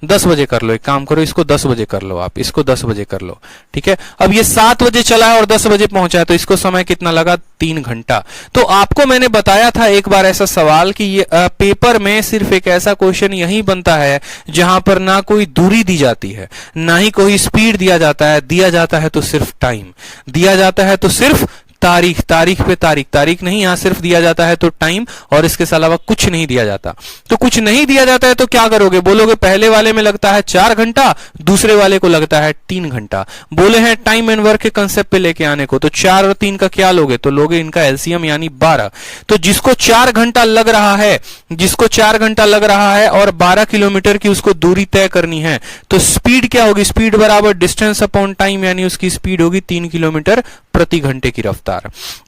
10 बजे कर लो, एक काम करो इसको 10 बजे कर लो, आप इसको 10 बजे कर लो, ठीक है। अब ये 7 बजे चला है और 10 बजे पहुंचा है, तो इसको समय कितना लगा? 3 घंटा। तो आपको मैंने बताया था एक बार ऐसा सवाल कि ये पेपर में सिर्फ एक ऐसा क्वेश्चन यही बनता है जहां पर ना कोई दूरी दी जाती है, ना ही कोई स्पीड दिया जाता है, दिया जाता है तो सिर्फ टाइम, दिया जाता है तो सिर्फ तारीख, तारीख पे तारीख, तारीख नहीं, यहां सिर्फ दिया जाता है तो टाइम, और इसके अलावा कुछ नहीं दिया जाता। तो कुछ नहीं दिया जाता है तो क्या करोगे? बोलोगे पहले वाले में लगता है 4 घंटा, दूसरे वाले को लगता है 3 घंटा। बोले हैं टाइम एंड वर्क के कंसेप्ट पे लेके आने को, तो 4 और 3 का क्या लोगे? तो लोगे इनका एलसीएम यानी 12। तो जिसको 4 घंटा लग रहा है, जिसको 4 घंटा लग रहा है और 12 किलोमीटर की उसको दूरी तय करनी है, तो स्पीड क्या होगी? स्पीड बराबर डिस्टेंस अपॉन टाइम, यानी उसकी स्पीड होगी 3 किलोमीटर प्रति घंटे की रफ्तार।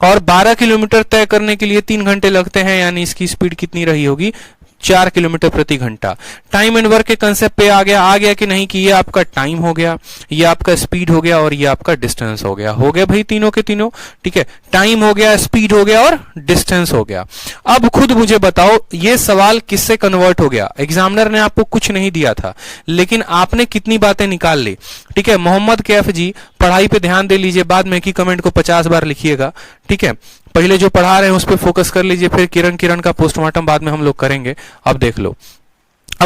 और 12 किलोमीटर तय करने के लिए 3 घंटे लगते हैं, यानी इसकी स्पीड कितनी रही होगी? 4 किलोमीटर प्रति घंटा। टाइम एंड वर्क के कंसेप्ट पे आ गया कि नहीं, कि ये आपका टाइम हो गया, ये आपका स्पीड हो गया और ये आपका डिस्टेंस हो गया। हो गए भाई तीनों के तीनों, ठीक है। टाइम हो गया, स्पीड हो गया और डिस्टेंस हो गया। अब खुद मुझे बताओ ये सवाल किससे कन्वर्ट हो गया? एग्जामिनर ने आपको कुछ नहीं दिया था, लेकिन आपने कितनी बातें निकाल ली, ठीक है। मोहम्मद कैफ जी, पढ़ाई पे ध्यान दे लीजिए, बाद में की कमेंट को 50 बार लिखिएगा, ठीक है। पहले जो पढ़ा रहे हैं उस पर फोकस कर लीजिए, फिर किरण का पोस्टमार्टम बाद में हम लोग करेंगे। अब देख लो,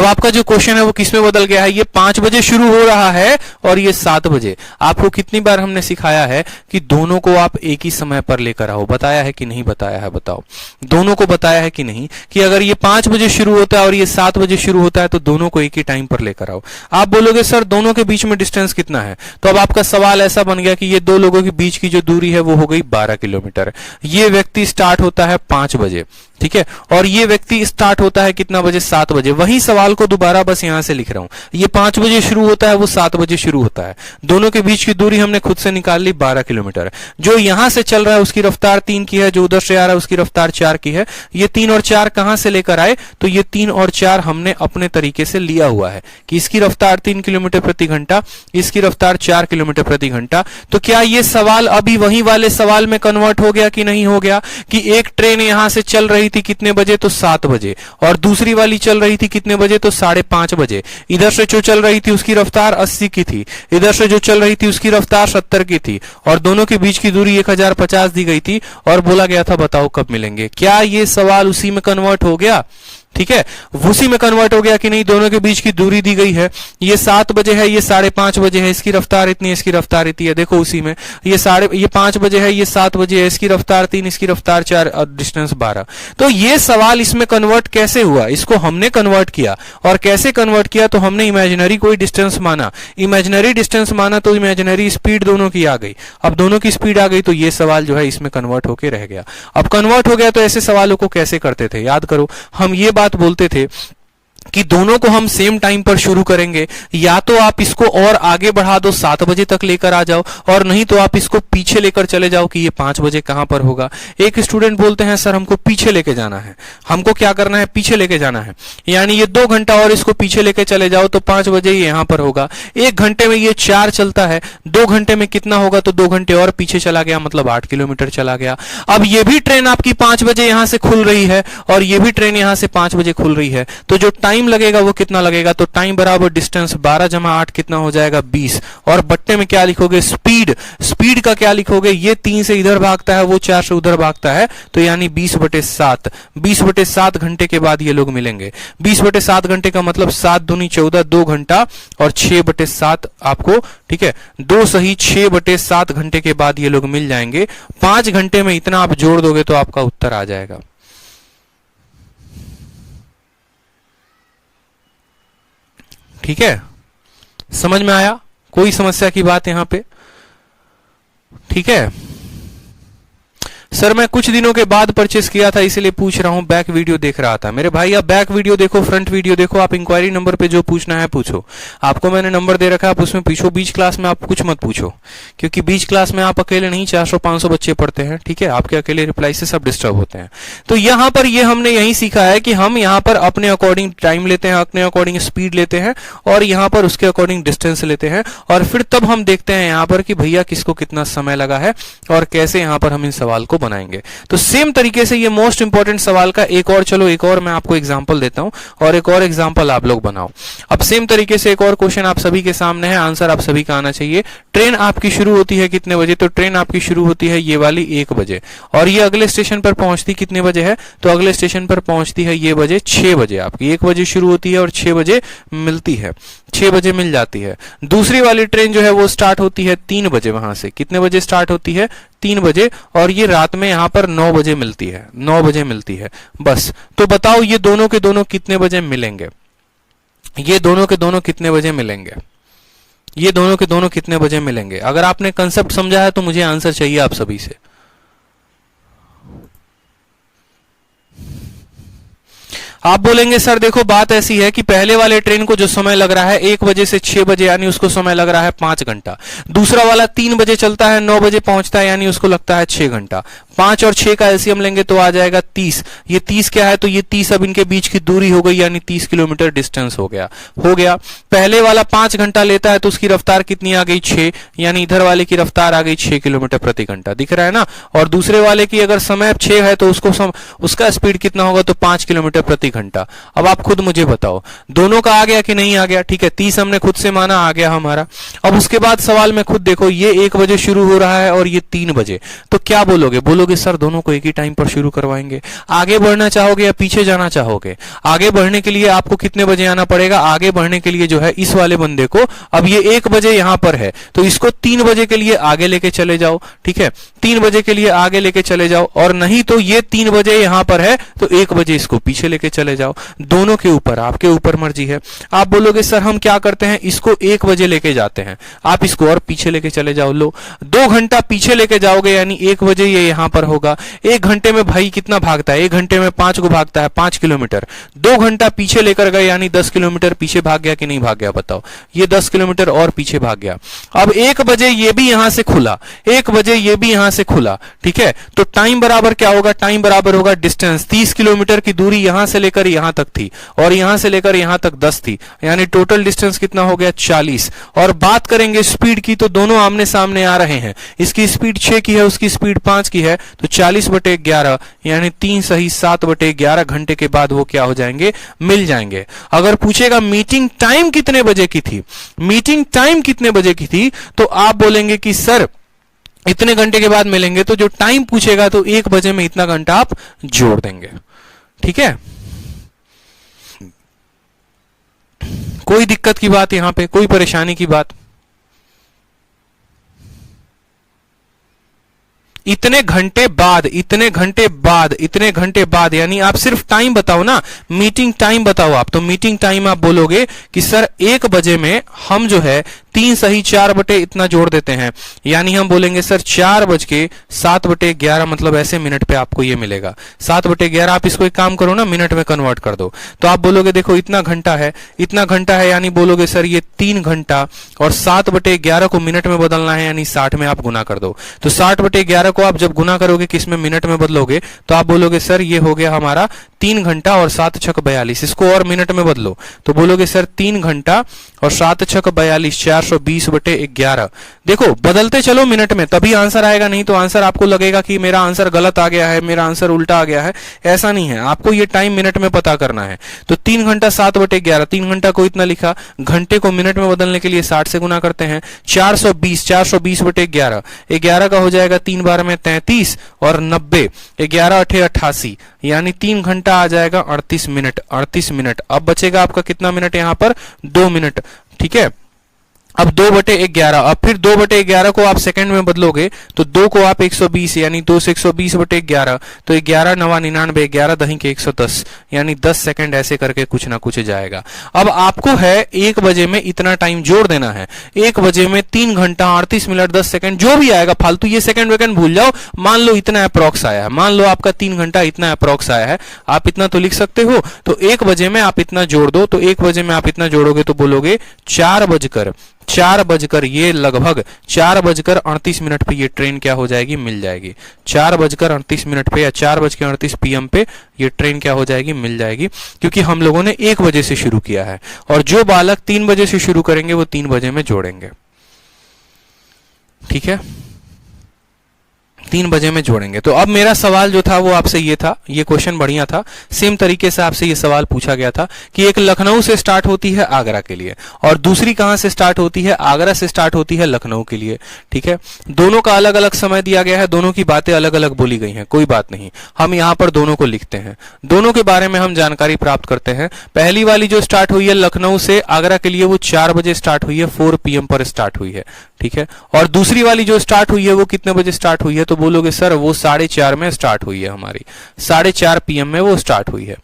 अब आपका जो क्वेश्चन है वो किसमें बदल गया है, ये 5 बजे शुरू हो रहा है और ये 7 बजे। आपको कितनी बार हमने सिखाया है कि दोनों को आप एक ही समय पर लेकर आओ, बताया है कि नहीं बताया है, बताओ। दोनों को बताया है कि नहीं, कि अगर ये 5 बजे शुरू होता है और ये 7 बजे शुरू होता है तो दोनों को एक ही टाइम पर लेकर आओ। आप बोलोगे सर दोनों के बीच में डिस्टेंस कितना है, तो अब आपका सवाल ऐसा बन गया कि ये दो लोगों के बीच की जो दूरी है वो हो गई 12 किलोमीटर। ये व्यक्ति स्टार्ट होता है 5 बजे, ठीक है, और ये व्यक्ति स्टार्ट होता है कितना बजे, 7 बजे। वही सवाल को दोबारा बस यहां से लिख रहा हूं, ये 5 बजे शुरू होता है, वो 7 बजे शुरू होता है। दोनों के बीच की दूरी हमने खुद से निकाल ली 12 किलोमीटर। जो यहां से चल रहा है उसकी रफ्तार 3 की है, जो उधर से आ रहा है उसकी रफ्तार 4 की है। ये 3 और 4 कहां से लेकर आए, तो ये 3 और 4 हमने अपने तरीके से लिया हुआ है कि इसकी रफ्तार 3 किलोमीटर प्रति घंटा, इसकी रफ्तार 4 किलोमीटर प्रति घंटा। तो क्या ये सवाल अभी वही वाले सवाल में कन्वर्ट हो गया कि नहीं हो गया, कि एक ट्रेन यहां से चल रही थी कितने बजे, तो 7 बजे, और दूसरी वाली चल रही थी कितने बजे, तो 5:30 बजे। इधर से जो चल रही थी उसकी रफ्तार 80 की थी, इधर से जो चल रही थी उसकी रफ्तार 70 की थी, और दोनों के बीच की दूरी 1050 दी गई थी, और बोला गया था बताओ कब मिलेंगे। क्या ये सवाल उसी में कन्वर्ट हो गया, ठीक है, उसी में कन्वर्ट हो गया कि नहीं। दोनों के बीच की दूरी दी गई है, ये 7 बजे है, ये 5:30 बजे है, इसकी रफ्तार इतनी है, इसकी रफ्तार इतनी है, देखो उसी में। ये 5 बजे है, ये 7 बजे है, इसकी रफ्तार 3, इसकी रफ्तार 4 और डिस्टेंस 12। तो ये सवाल इसमें कन्वर्ट कैसे हुआ, इसको हमने कन्वर्ट किया, और कैसे कन्वर्ट किया, तो हमने इमेजिनरी कोई डिस्टेंस माना, इमेजिनरी डिस्टेंस माना तो इमेजिनरी स्पीड दोनों की आ गई। अब दोनों की स्पीड आ गई तो ये सवाल जो है इसमें कन्वर्ट होके रह गया। अब कन्वर्ट हो गया तो ऐसे सवालों को कैसे करते थे, याद करो, हम ये बात बोलते थे कि दोनों को हम सेम टाइम पर शुरू करेंगे, या तो आप इसको और आगे बढ़ा दो 7 बजे तक लेकर आ जाओ, और नहीं तो आप इसको पीछे लेकर चले जाओ कि ये 5 बजे कहां पर होगा। एक स्टूडेंट बोलते हैं सर हमको पीछे लेके जाना है, हमको क्या करना है, पीछे लेके जाना है, यानी ये 2 घंटा और इसको पीछे लेके चले जाओ तो 5 बजे ये यहां पर होगा। 1 घंटे में ये 4 चलता है, 2 घंटे में कितना होगा, तो 2 घंटे और पीछे चला गया, मतलब 8 किलोमीटर चला गया। अब ये भी ट्रेन आपकी 5 बजे यहां से खुल रही है, और ये भी ट्रेन यहां से 5 बजे खुल रही है, तो जो टाइम लगेगा वो कितना लगेगा, तो टाइम बराबर डिस्टेंस 12 जमा 8 कितना हो जाएगा, 20। और बट्टे में क्या लिखोगे, स्पीड, स्पीड का क्या लिखोगे, ये 3 से इधर भागता है, वो 4 से उधर भागता है, तो यानी 20/7। 20/7 घंटे के बाद ये लोग मिलेंगे। 20/7 घंटे का मतलब 7 दूनी 14, 2 घंटा, और 6/7 आपको, ठीक है, 2 सही 6/7 घंटे के बाद ये लोग मिल जाएंगे। 5 घंटे में इतना आप जोड़ दोगे तो आपका उत्तर आ जाएगा। ठीक है, समझ में आया, कोई समस्या की बात यहां पे, ठीक है। सर मैं कुछ दिनों के बाद परचेस किया था इसलिए पूछ रहा हूं, बैक वीडियो देख रहा था। मेरे भाई आप बैक वीडियो देखो, फ्रंट वीडियो देखो, आप इंक्वायरी नंबर पे जो पूछना है पूछो, आपको मैंने नंबर दे रखा है, आप उसमें पूछो। बीच क्लास में आप कुछ मत पूछो, क्योंकि बीच क्लास में आप अकेले नहीं 400-500 बच्चे पढ़ते हैं, ठीक है, आपके अकेले रिप्लाई से सब डिस्टर्ब होते हैं। तो यहां पर ये हमने यही सीखा है कि हम यहां पर अपने अकॉर्डिंग टाइम लेते हैं, अपने अकॉर्डिंग स्पीड लेते हैं, और यहां पर उसके अकॉर्डिंग डिस्टेंस लेते हैं, और फिर तब हम देखते हैं यहां पर कि भैया किसको कितना समय लगा है और कैसे यहां पर हम इन सवाल को बनाएंगे। तो सेम तरीके से ये मोस्ट इंपॉर्टेंट सवाल का एक और, चलो एक और मैं आपको एग्जांपल देता हूं, और एक और एग्जांपल आप लोग बनाओ। अब सेम तरीके से एक और क्वेश्चन आप सभी के सामने है, आंसर आप सभी का आना चाहिए। ट्रेन आपकी शुरू होती है कितने बजे, तो ट्रेन आपकी शुरू होती है ये वाली 1 बजे, और ये अगले स्टेशन पर पहुंचती कितने बजे है, तो अगले स्टेशन पर पहुंचती है ये बजे 6 बजे। आपकी 1 बजे शुरू होती है और 6 बजे मिलती है, 6 बजे मिल जाती है। दूसरी वाली ट्रेन जो है वो स्टार्ट होती है 3 बजे, वहां से कितने बजे स्टार्ट होती है, 3 बजे, और ये रात में यहां पर 9 बजे मिलती है, 9 बजे मिलती है। बस, तो बताओ ये दोनों के दोनों कितने बजे मिलेंगे, ये दोनों के दोनों कितने बजे मिलेंगे, ये दोनों के दोनों कितने बजे मिलेंगे। अगर आपने कंसेप्ट समझा है तो मुझे आंसर चाहिए आप सभी से। आप बोलेंगे सर देखो बात ऐसी है कि पहले वाले ट्रेन को जो समय लग रहा है 1 बजे से 6 बजे, यानी उसको समय लग रहा है 5 घंटा। दूसरा वाला 3 बजे चलता है, 9 बजे पहुंचता है, यानी उसको लगता है 6 घंटा। 5 और 6 का एलसीएम लेंगे तो आ जाएगा 30। ये 30 क्या है, तो ये 30 अब इनके बीच की दूरी हो गई, यानी 30 किलोमीटर डिस्टेंस हो गया। पहले वाला 5 घंटा लेता है तो उसकी रफ्तार कितनी आ गई, 6, यानी इधर वाले की रफ्तार आ गई 6 किलोमीटर प्रति घंटा, दिख रहा है ना। और दूसरे वाले की अगर समय 6 है तो उसका स्पीड कितना होगा, तो 5 किलोमीटर प्रति घंटा। अब आप खुद मुझे बताओ दोनों का आ गया कि नहीं आ गया, ठीक है, 30 हमने खुद से माना, आ गया हमारा। अब उसके बाद सवाल में खुद देखो, ये 1 बजे शुरू हो रहा है और ये 3 बजे, तो क्या बोलोगे बोलोगे सर दोनों को एक ही टाइम पर शुरू करवाएंगे। आगे बढ़ना चाहोगे या पीछे जाना चाहोगे? आगे बढ़ने के लिए आपको कितने बजे आना पड़ेगा? आगे बढ़ने के लिए जो है इस वाले बंदे को, अब ये 1 बजे यहां पर है तो इसको 3 बजे के लिए आगे लेके चले जाओ, ठीक है, 3 बजे के लिए आगे लेके चले जाओ, और नहीं तो ये 3 बजे यहां पर है तो 1 बजे इसको पीछे लेके चले जाओ। दोनों के ऊपर, आपके ऊपर मर्जी है। आप बोलोगे सर हम क्या करते हैं, इसको 1 बजे लेके जाते हैं, आप इसको और पीछे लेके चले जाओ। लो 2 घंटा पीछे लेके जाओगे यानी 1 बजे ये यहां पर होगा। 1 घंटे में भाई कितना भागता है? 1 घंटे में 5 को भागता है, 5 किलोमीटर। 2 घंटा पीछे लेकर गए यानी 10 किलोमीटर पीछे भाग गया कि नहीं भाग गया? बताओ, ये 10 किलोमीटर और पीछे भाग गया। अब 1 बजे ये भी यहां से खुला, 1 बजे ये भी यहां से खुला, ठीक है, तो टाइम बराबर क्या होगा? टाइम बराबर होगा डिस्टेंस। 30 किलोमीटर की दूरी यहां से लेकर यहां तक थी और यहां से लेकर यहां तक 10 थी, यानी टोटल डिस्टेंस कितना हो गया? 40। और बात करेंगे स्पीड की तो दोनों आमने सामने आ रहे हैं, इसकी स्पीड 6 की है, उसकी स्पीड 5 की है, तो 40/11 यानी 3 सही 7/11 घंटे के बाद वो क्या हो जाएंगे? मिल जाएंगे। अगर पूछेगा मीटिंग टाइम कितने बजे की थी, मीटिंग टाइम कितने बजे की थी, तो आप बोलेंगे कि सर इतने घंटे के बाद मिलेंगे, तो जो टाइम पूछेगा तो 1 बजे में इतना घंटा आप जोड़ देंगे, ठीक है। कोई दिक्कत की बात यहां पे, कोई परेशानी की बात? इतने घंटे बाद, इतने घंटे बाद, इतने घंटे बाद, यानी आप सिर्फ टाइम बताओ ना, मीटिंग टाइम बताओ आप, तो मीटिंग टाइम आप बोलोगे कि सर 1 बजे में हम जो है 3 सही 4 बटे इतना जोड़ देते हैं, यानी हम बोलेंगे सर 4:07/11 मतलब ऐसे मिनट पे आपको ये मिलेगा 7/11। आप इसको एक काम करो ना, मिनट में कन्वर्ट कर दो, तो आप बोलोगे देखो इतना घंटा है, इतना घंटा है, यानी बोलोगे सर ये 3 घंटा, और 7/11 को मिनट में बदलना है यानी 60 में आप गुना कर दो। तो 60/11 को आप जब गुना करोगे किसमें? मिनट में बदलोगे, तो आप बोलोगे सर ये हो गया हमारा 3 घंटा और 7 छक 42। इसको और मिनट में बदलो तो बोलोगे सर 3 घंटा और 7 छक 42 420/11। देखो बदलते चलो मिनट में, तभी आंसर आएगा, नहीं तो आंसर आपको लगेगा कि मेरा आंसर गलत आ गया है, मेरा आंसर उल्टा आ गया है। ऐसा नहीं है, आपको ये टाइम मिनट में पता करना है। तो 3 घंटा 7/11, 3 घंटा को इतना लिखा, घंटे को मिनट में बदलने के लिए 60 से गुना करते हैं, 420, 420/11, 11 का हो जाएगा 3 बार में 33 और 90, 11 8 88, यानी 3 घंटा आ जाएगा 38 मिनट, 38 मिनट। अब बचेगा आपका कितना मिनट यहां पर? 2 मिनट, ठीक है। अब 2/11, अब फिर 2/11 को आप सेकंड में बदलोगे तो 2 को आप 120 यानी 2 से 120/11, तो 11 9 99, 11 दही के 110 यानी 10 सेकंड, ऐसे करके कुछ ना कुछ जाएगा। अब आपको है 1 बजे में इतना टाइम जोड़ देना है, 1 बजे में 3 घंटा 38 मिनट 10 सेकंड, जो भी आएगा फालतू ये सेकंड वेकंड भूल जाओ, मान लो इतना अप्रॉक्स आया है, मान लो आपका 3 घंटा इतना अप्रॉक्स आया है, आप इतना तो लिख सकते हो। तो 1 बजे में आप इतना जोड़ दो, तो 1 बजे में आप इतना जोड़ोगे तो बोलोगे 4 बजकर ये लगभग 4:38 पे ये ट्रेन क्या हो जाएगी? मिल जाएगी। 4:38 पे या 4:38 PM पे ये ट्रेन क्या हो जाएगी? मिल जाएगी, क्योंकि हम लोगों ने 1 बजे से शुरू किया है, और जो बालक 3 बजे से शुरू करेंगे वो 3 बजे में जोड़ेंगे, ठीक है, 3 बजे में जोड़ेंगे। तो अब मेरा सवाल जो था वो आपसे ये था, ये क्वेश्चन बढ़िया था, सेम तरीके से आपसे ये सवाल पूछा गया था कि एक लखनऊ से स्टार्ट होती है आगरा के लिए, और दूसरी कहां से स्टार्ट होती है? आगरा से स्टार्ट होती है लखनऊ के लिए, ठीक है। दोनों का अलग अलग समय दिया गया है, दोनों की बातें अलग अलग बोली गई हैं, कोई बात नहीं, हम यहां पर दोनों को लिखते हैं, दोनों के बारे में हम जानकारी प्राप्त करते हैं। पहली वाली जो स्टार्ट हुई है लखनऊ से आगरा के लिए वो 4 बजे स्टार्ट हुई है, 4 PM पर स्टार्ट हुई है, ठीक है। और दूसरी वाली जो स्टार्ट हुई है वो कितने बजे स्टार्ट हुई है? तो बोलोगे सर वो 4:30 में स्टार्ट हुई है, हमारी 4:30 PM में वो स्टार्ट हुई है,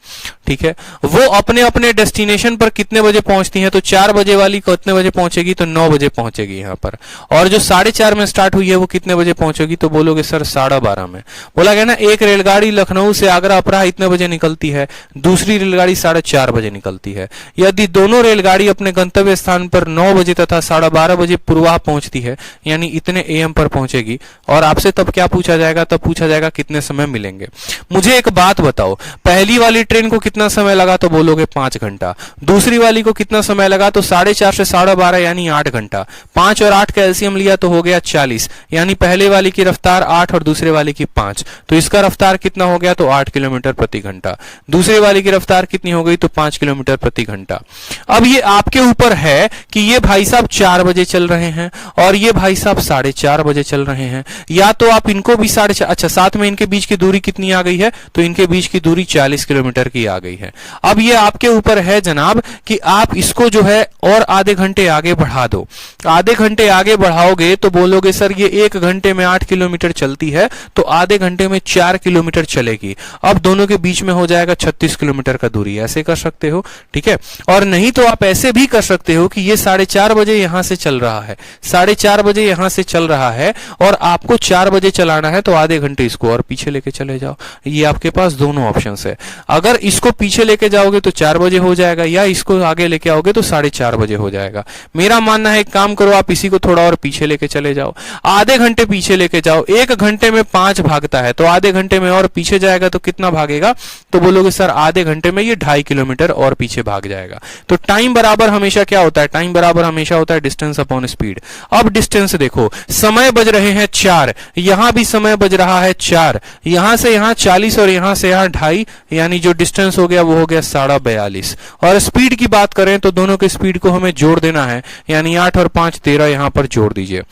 ठीक है। वो अपने अपने डेस्टिनेशन पर कितने बजे पहुंचती हैं? तो 4 बजे वाली कितने बजे पहुंचेगी? तो 9 बजे पहुंचेगी यहां पर। और जो 4:30 में स्टार्ट हुई है वो कितने बजे पहुंचेगी? तो बोलोगे सर 12:30 में। बोला गया ना, एक रेलगाड़ी लखनऊ से आगरा अपराह इतने बजे निकलती है, दूसरी रेलगाड़ी 4:30 बजे निकलती है। यदि दोनों रेलगाड़ी अपने गंतव्य स्थान पर 9 बजे तथा 12:30 बजे पूर्वाह पहुंचती है, यानी इतने AM पर पहुंचेगी, और आपसे तब क्या पूछा जाएगा? तब पूछा जाएगा कितने समय मिलेंगे। मुझे एक बात बताओ, पहली वाली ट्रेन को कितना समय लगा? तो बोलोगे 5 घंटा। दूसरी वाली को कितना समय लगा? तो 4:30 से 12:30 यानी 8 घंटा। 5 और 8 का एलसीएम लिया तो हो गया 40, यानी पहले वाली की रफ्तार 8 और दूसरे वाली की 5, तो इसका रफ्तार कितना हो गया? तो 8 किलोमीटर प्रति घंटा। दूसरे वाली की रफ्तार कितनी हो गई? तो 5 किलोमीटर प्रति घंटा। अब ये आपके ऊपर है कि ये भाई साहब 4 बजे चल रहे हैं और ये भाई साहब 4:30 बजे चल रहे हैं, या तो आप इनको भी 4:30, अच्छा साथ में इनके बीच की दूरी कितनी आ गई है, तो इनके बीच की दूरी 40 किलोमीटर की आ गई है। अब ये आपके ऊपर है जनाब कि आप इसको जो है और आधे घंटे आगे बढ़ा दो। आधे घंटे आगे बढ़ाओगे तो बोलोगे सर ये 1 घंटे में 8 किलोमीटर चलती है, तो आधे घंटे में 4 किलोमीटर चलेगी। अब दोनों के बीच में हो जाएगा 36 किलोमीटर का दूरी। ऐसे कर सकते हो, ठीक है। और नहीं तो आप ऐसे भी कर सकते हो कि ये 4:30 बजे यहां से चल रहा है, 4:30 बजे यहां से चल रहा है और आपको 4 बजे चलाना है, तो आधे घंटे इसको और पीछे लेके चले जाओ। ये आपके पास दोनों ऑप्शंस है। अगर इसको पीछे लेके जाओगे तो 4 बजे हो जाएगा, या इसको आगे लेके आओगे तो 4:30 बजे हो जाएगा। मेरा मानना है एक काम करो, आप इसी को थोड़ा और पीछे लेके चले जाओ, आधे घंटे पीछे लेके जाओ। 1 घंटे में 5 भागता है, तो आधे घंटे में और पीछे जाएगा तो कितना भागेगा, तो बोलोगे सर आधे घंटे में ये 2.5 किलोमीटर और पीछे भाग जाएगा। तो टाइम बराबर हमेशा क्या होता है, टाइम बराबर हमेशा होता है डिस्टेंस अपॉन स्पीड। अब डिस्टेंस देखो, समय बज रहे हैं 4, यहां भी समय बज रहा है 4, यहां से यहां 40 और यहां से यहां 2.5, यानी जो डिस्टेंस हो गया वो हो गया 42.5। और स्पीड की बात करें तो दोनों के स्पीड को हमें जोड़ देना है, यानी 8 और 5 13, यहां पर जोड़ दीजिए,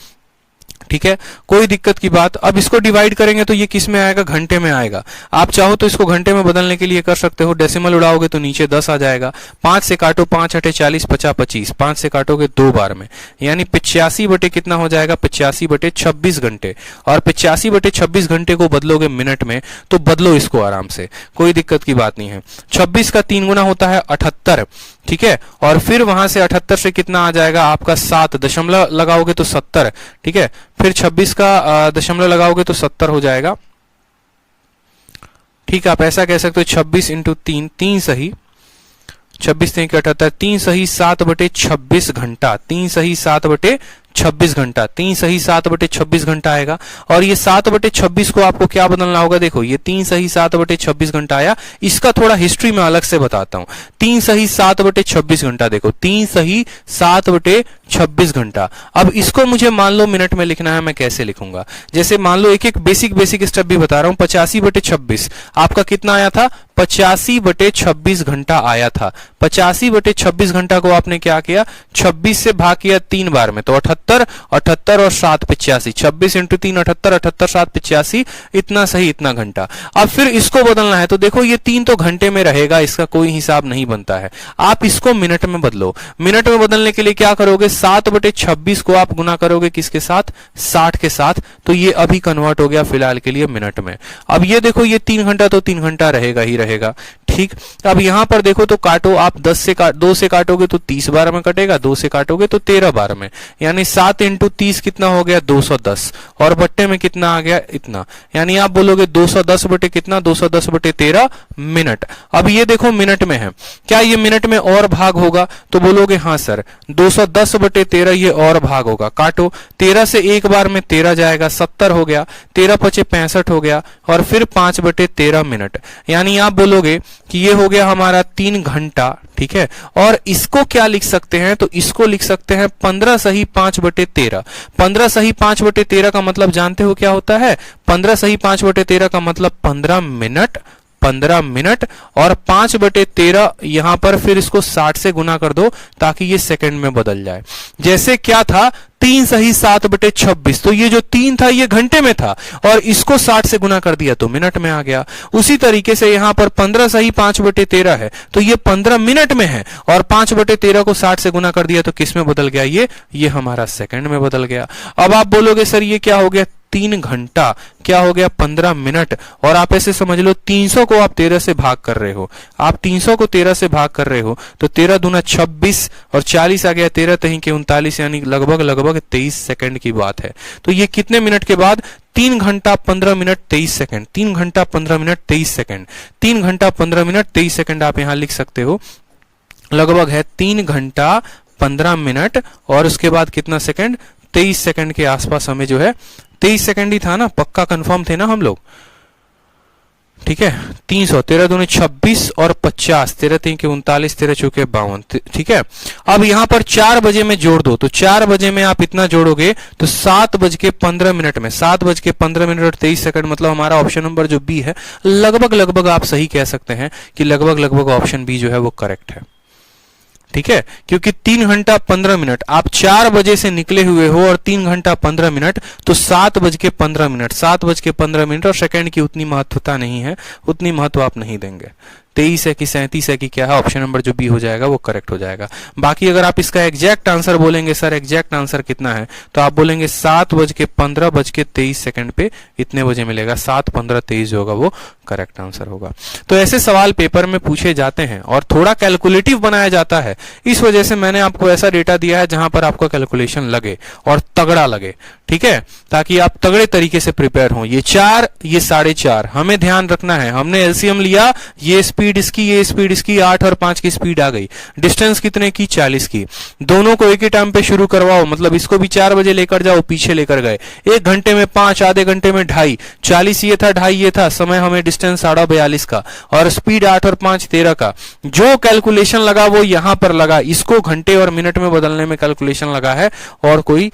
ठीक है, कोई दिक्कत की बात। अब इसको डिवाइड करेंगे तो ये किस में आएगा, घंटे में आएगा। आप चाहो तो इसको घंटे में बदलने के लिए कर सकते हो, डेसिमल उड़ाओगे तो नीचे 10 आ जाएगा। 5 से काटो, 5 8 40, 50 25, 5 से काटोगे 2 बार में, यानी 85 बटे कितना हो जाएगा, 85 बटे 26 घंटे। और 85 बटे 26 घंटे को बदलोगे मिनट में, तो बदलो इसको आराम से, कोई दिक्कत की बात नहीं है। 26 का 3 गुना होता है 78, ठीक है। और फिर वहां से 78 से कितना आ जाएगा आपका 7, दशमलव लगाओगे तो 70, ठीक है। फिर 26 का दशमलव लगाओगे तो 70 हो जाएगा, ठीक है। आप ऐसा कह सकते हो 26 इंटू 3, 3 सही, 26 3 78, 3 सही 7 बटे 26 घंटा, 3 सही 7 बटे 26 घंटा, 3 सही 7 बटे 26 घंटा आएगा। और ये 7 बटे 26 को आपको क्या बदलना होगा, देखो ये 3 सही 7 बटे 26 घंटा आया। इसका थोड़ा हिस्ट्री में अलग से बताता हूं। 3 सही 7 बटे 26 घंटा, देखो 3 सही 7 बटे 26 घंटा। अब इसको मुझे मान लो मिनट में लिखना है, मैं कैसे लिखूंगा, जैसे मान लो एक एक बेसिक स्टेप भी बता रहा हूं। 85 बटे 26 आपका कितना आया था, 85 बटे 26 घंटा आया था। 85 बटे 26 घंटा को आपने क्या किया, 26 से भाग किया 3 बार में, तो 78, 78 और 7 85, 26 इंटू 3 78, 78 7 85, इतना सही इतना घंटा। अब फिर इसको बदलना है, तो देखो ये 3 तो घंटे में रहेगा, इसका कोई हिसाब नहीं बनता है। आप इसको मिनट में बदलो। मिनट में बदलने के लिए क्या करोगे, 7 बटे 26 को आप गुना करोगे किसके साथ, 60 के साथ, तो ये अभी कन्वर्ट हो गया फिलहाल के लिए मिनट में। अब ये देखो ये 3 घंटा तो 3 घंटा रहेगा ही रहेगा, ठीक। अब यहां पर देखो तो काटो आप, 2 से काटोगे तो 30 बार में कटेगा, 2 से काटोगे तो 13 बार में, यानी 7 इंटू 30 कितना हो गया, 210, और बट्टे में कितना आ गया, इतना। यानी आप बोलोगे 210 बटे कितना, 210 बटे 13 मिनट। अब ये देखो मिनट में है, क्या ये मिनट में और भाग होगा, तो बोलोगे हाँ सर, 210 बटे 13 ये और भाग होगा। काटो, 13 से एक बार में 13 जाएगा, 70 हो गया, 13 पचे 65 हो गया, और फिर 5 बटे 13 मिनट। यानी आप बोलोगे कि ये हो गया हमारा 3 घंटा, ठीक है। और इसको क्या लिख सकते हैं, तो इसको लिख सकते हैं 15 सही 5 बटे 13। 15 सही 5 बटे 13 का मतलब जानते हो क्या होता है, 15 सही 5 बटे 13 का मतलब 15 मिनट, 15 मिनट। और 5 बटे 13 यहां पर फिर इसको 60 से गुना कर दो ताकि ये सेकंड में बदल जाए। जैसे क्या था, 3 सही 7 बटे 26, तो ये जो 3 था ये घंटे में था, और इसको 60 से गुना कर दिया तो मिनट में आ गया। उसी तरीके से यहां पर 15 सही 5 बटे 13 है, तो ये 15 मिनट में है, और 5 बटे 13 को 60 से गुना कर दिया तो किस में बदल गया, ये हमारा सेकंड में बदल गया। अब आप बोलोगे सर ये क्या हो गया, 3 घंटा, क्या हो गया 15 मिनट। और आप ऐसे समझ लो 300 को आप 13 से भाग कर रहे हो, आप 300 को 13 से भाग कर रहे हो, तो 13 दूना 26 और 40 आ गया, 13 तहीं के 39, यानी लगभग 23 सेकंड की बात है। तो ये कितने मिनट के बाद, 3 घंटा 15 मिनट 23 सेकंड, 3 घंटा 15 मिनट 23 सेकंड, 3 घंटा 15 मिनट 23 सेकंड आप यहां लिख सकते हो। लगभग है 3 घंटा 15 मिनट और उसके बाद कितना सेकंड, 23 सेकंड के आसपास हमें जो है, 23 सेकंड ही था ना, पक्का कंफर्म थे ना हम लोग, ठीक है। 300, 13 दूनी 26 और 50, 13 3 के 39, 13 चौके 52, ठीक है। अब यहां पर 4 बजे में जोड़ दो, तो 4 बजे में आप इतना जोड़ोगे तो 7:15 मिनट में, 7:15 मिनट और 23 सेकंड, मतलब हमारा ऑप्शन नंबर जो बी है, लगभग आप सही कह सकते हैं कि लगभग ऑप्शन बी जो है वो करेक्ट है, ठीक है, क्योंकि 3 घंटा 15 मिनट, आप 4 बजे से निकले हुए हो और 3 घंटा 15 मिनट, तो 7 बज के 15 मिनट, 7 बज के 15 मिनट और सेकंड की उतनी महत्वता नहीं है, उतनी महत्व आप नहीं देंगे। 23 है कि 37 है कि क्या है, ऑप्शन नंबर जो बी हो जाएगा वो करेक्ट हो जाएगा। बाकी अगर आप इसका एग्जैक्ट आंसर बोलेंगे, सर एग्जैक्ट आंसर कितना है, तो आप बोलेंगे 7 बज के 15 पे इतने बजे मिलेगा, 7:15:23 जो होगा वो करेक्ट आंसर होगा। तो ऐसे सवाल पेपर में पूछे जाते हैं और थोड़ा कैलकुलेटिव बनाया जाता है, इस वजह से मैंने आपको ऐसा डेटा दिया है जहां पर आपका कैलकुलेशन लगे और तगड़ा लगे, ठीक है, ताकि आप तगड़े तरीके से प्रिपेयर हो। ये 4, ये 4.5, हमें ध्यान रखना है, हमने एलसीएम लिया, ये स्पीड इसकी, ये स्पीड इसकी, 8 और 5 की स्पीड आ गई, डिस्टेंस कितने की, 40 की। दोनों को एक ही टाइम पे शुरू करवाओ, मतलब इसको भी 4 बजे लेकर जाओ, पीछे लेकर गए, 1 घंटे में 5, आधे घंटे में 2.5, 40 ये था, 2.5 ये था, समय हमें डिस्टेंस 42.5 का और स्पीड 8 और 5 13 का। जो कैलकुलेशन लगा वो यहां पर लगा, इसको घंटे और मिनट में बदलने में कैलकुलेशन लगा है और कोई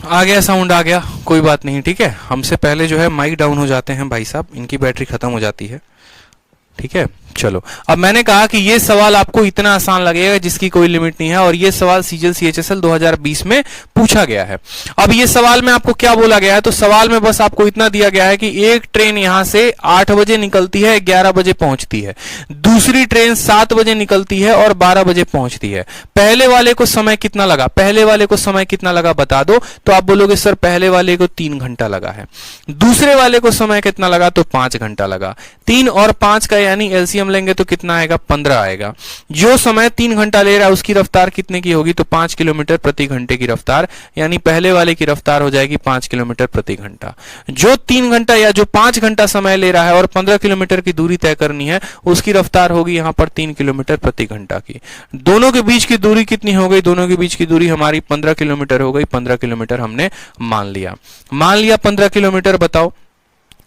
आ गया, साउंड आ गया, कोई बात नहीं, ठीक है। हमसे पहले जो है माइक डाउन हो जाते हैं भाई साहब, इनकी बैटरी खत्म हो जाती है, ठीक है। चलो, अब मैंने कहा कि ये सवाल आपको इतना आसान लगेगा जिसकी कोई लिमिट नहीं है, और ये सवाल सीजीएल सीएचएसएल 2020 में पूछा गया है। अब ये सवाल में आपको क्या बोला गया है, तो सवाल में बस आपको इतना दिया गया है कि एक ट्रेन यहां से 8 बजे निकलती है, 11 बजे पहुंचती है, दूसरी ट्रेन 7 बजे निकलती है और 12 बजे पहुंचती है। पहले वाले को समय कितना लगा, पहले वाले को समय कितना लगा बता दो, तो आप बोलोगे सर पहले वाले को 3 घंटा लगा है, दूसरे वाले को समय कितना लगा, तो 5 घंटा लगा। 3 और 5 का यानी एलसीएम लेंगे तो कितना आएगा, 15 आएगा। जो समय 3 घंटा ले रहा है उसकी रफ्तार कितने की होगी, तो 5 किलोमीटर प्रति घंटे की रफ्तार, यानी पहले वाले की रफ्तार हो जाएगी 5 किलोमीटर प्रति घंटा। जो 3 घंटा या जो 5 घंटा समय ले रहा है और 15 किलोमीटर की दूरी तय करनी है, उसकी रफ्तार होगी यहां पर 3 किलोमीटर प्रति घंटा की। दोनों के बीच की दूरी कितनी हो गई, दोनों के बीच की दूरी हमारी 15 किलोमीटर हो गई। 15 किलोमीटर हमने मान लिया 15 किलोमीटर। बताओ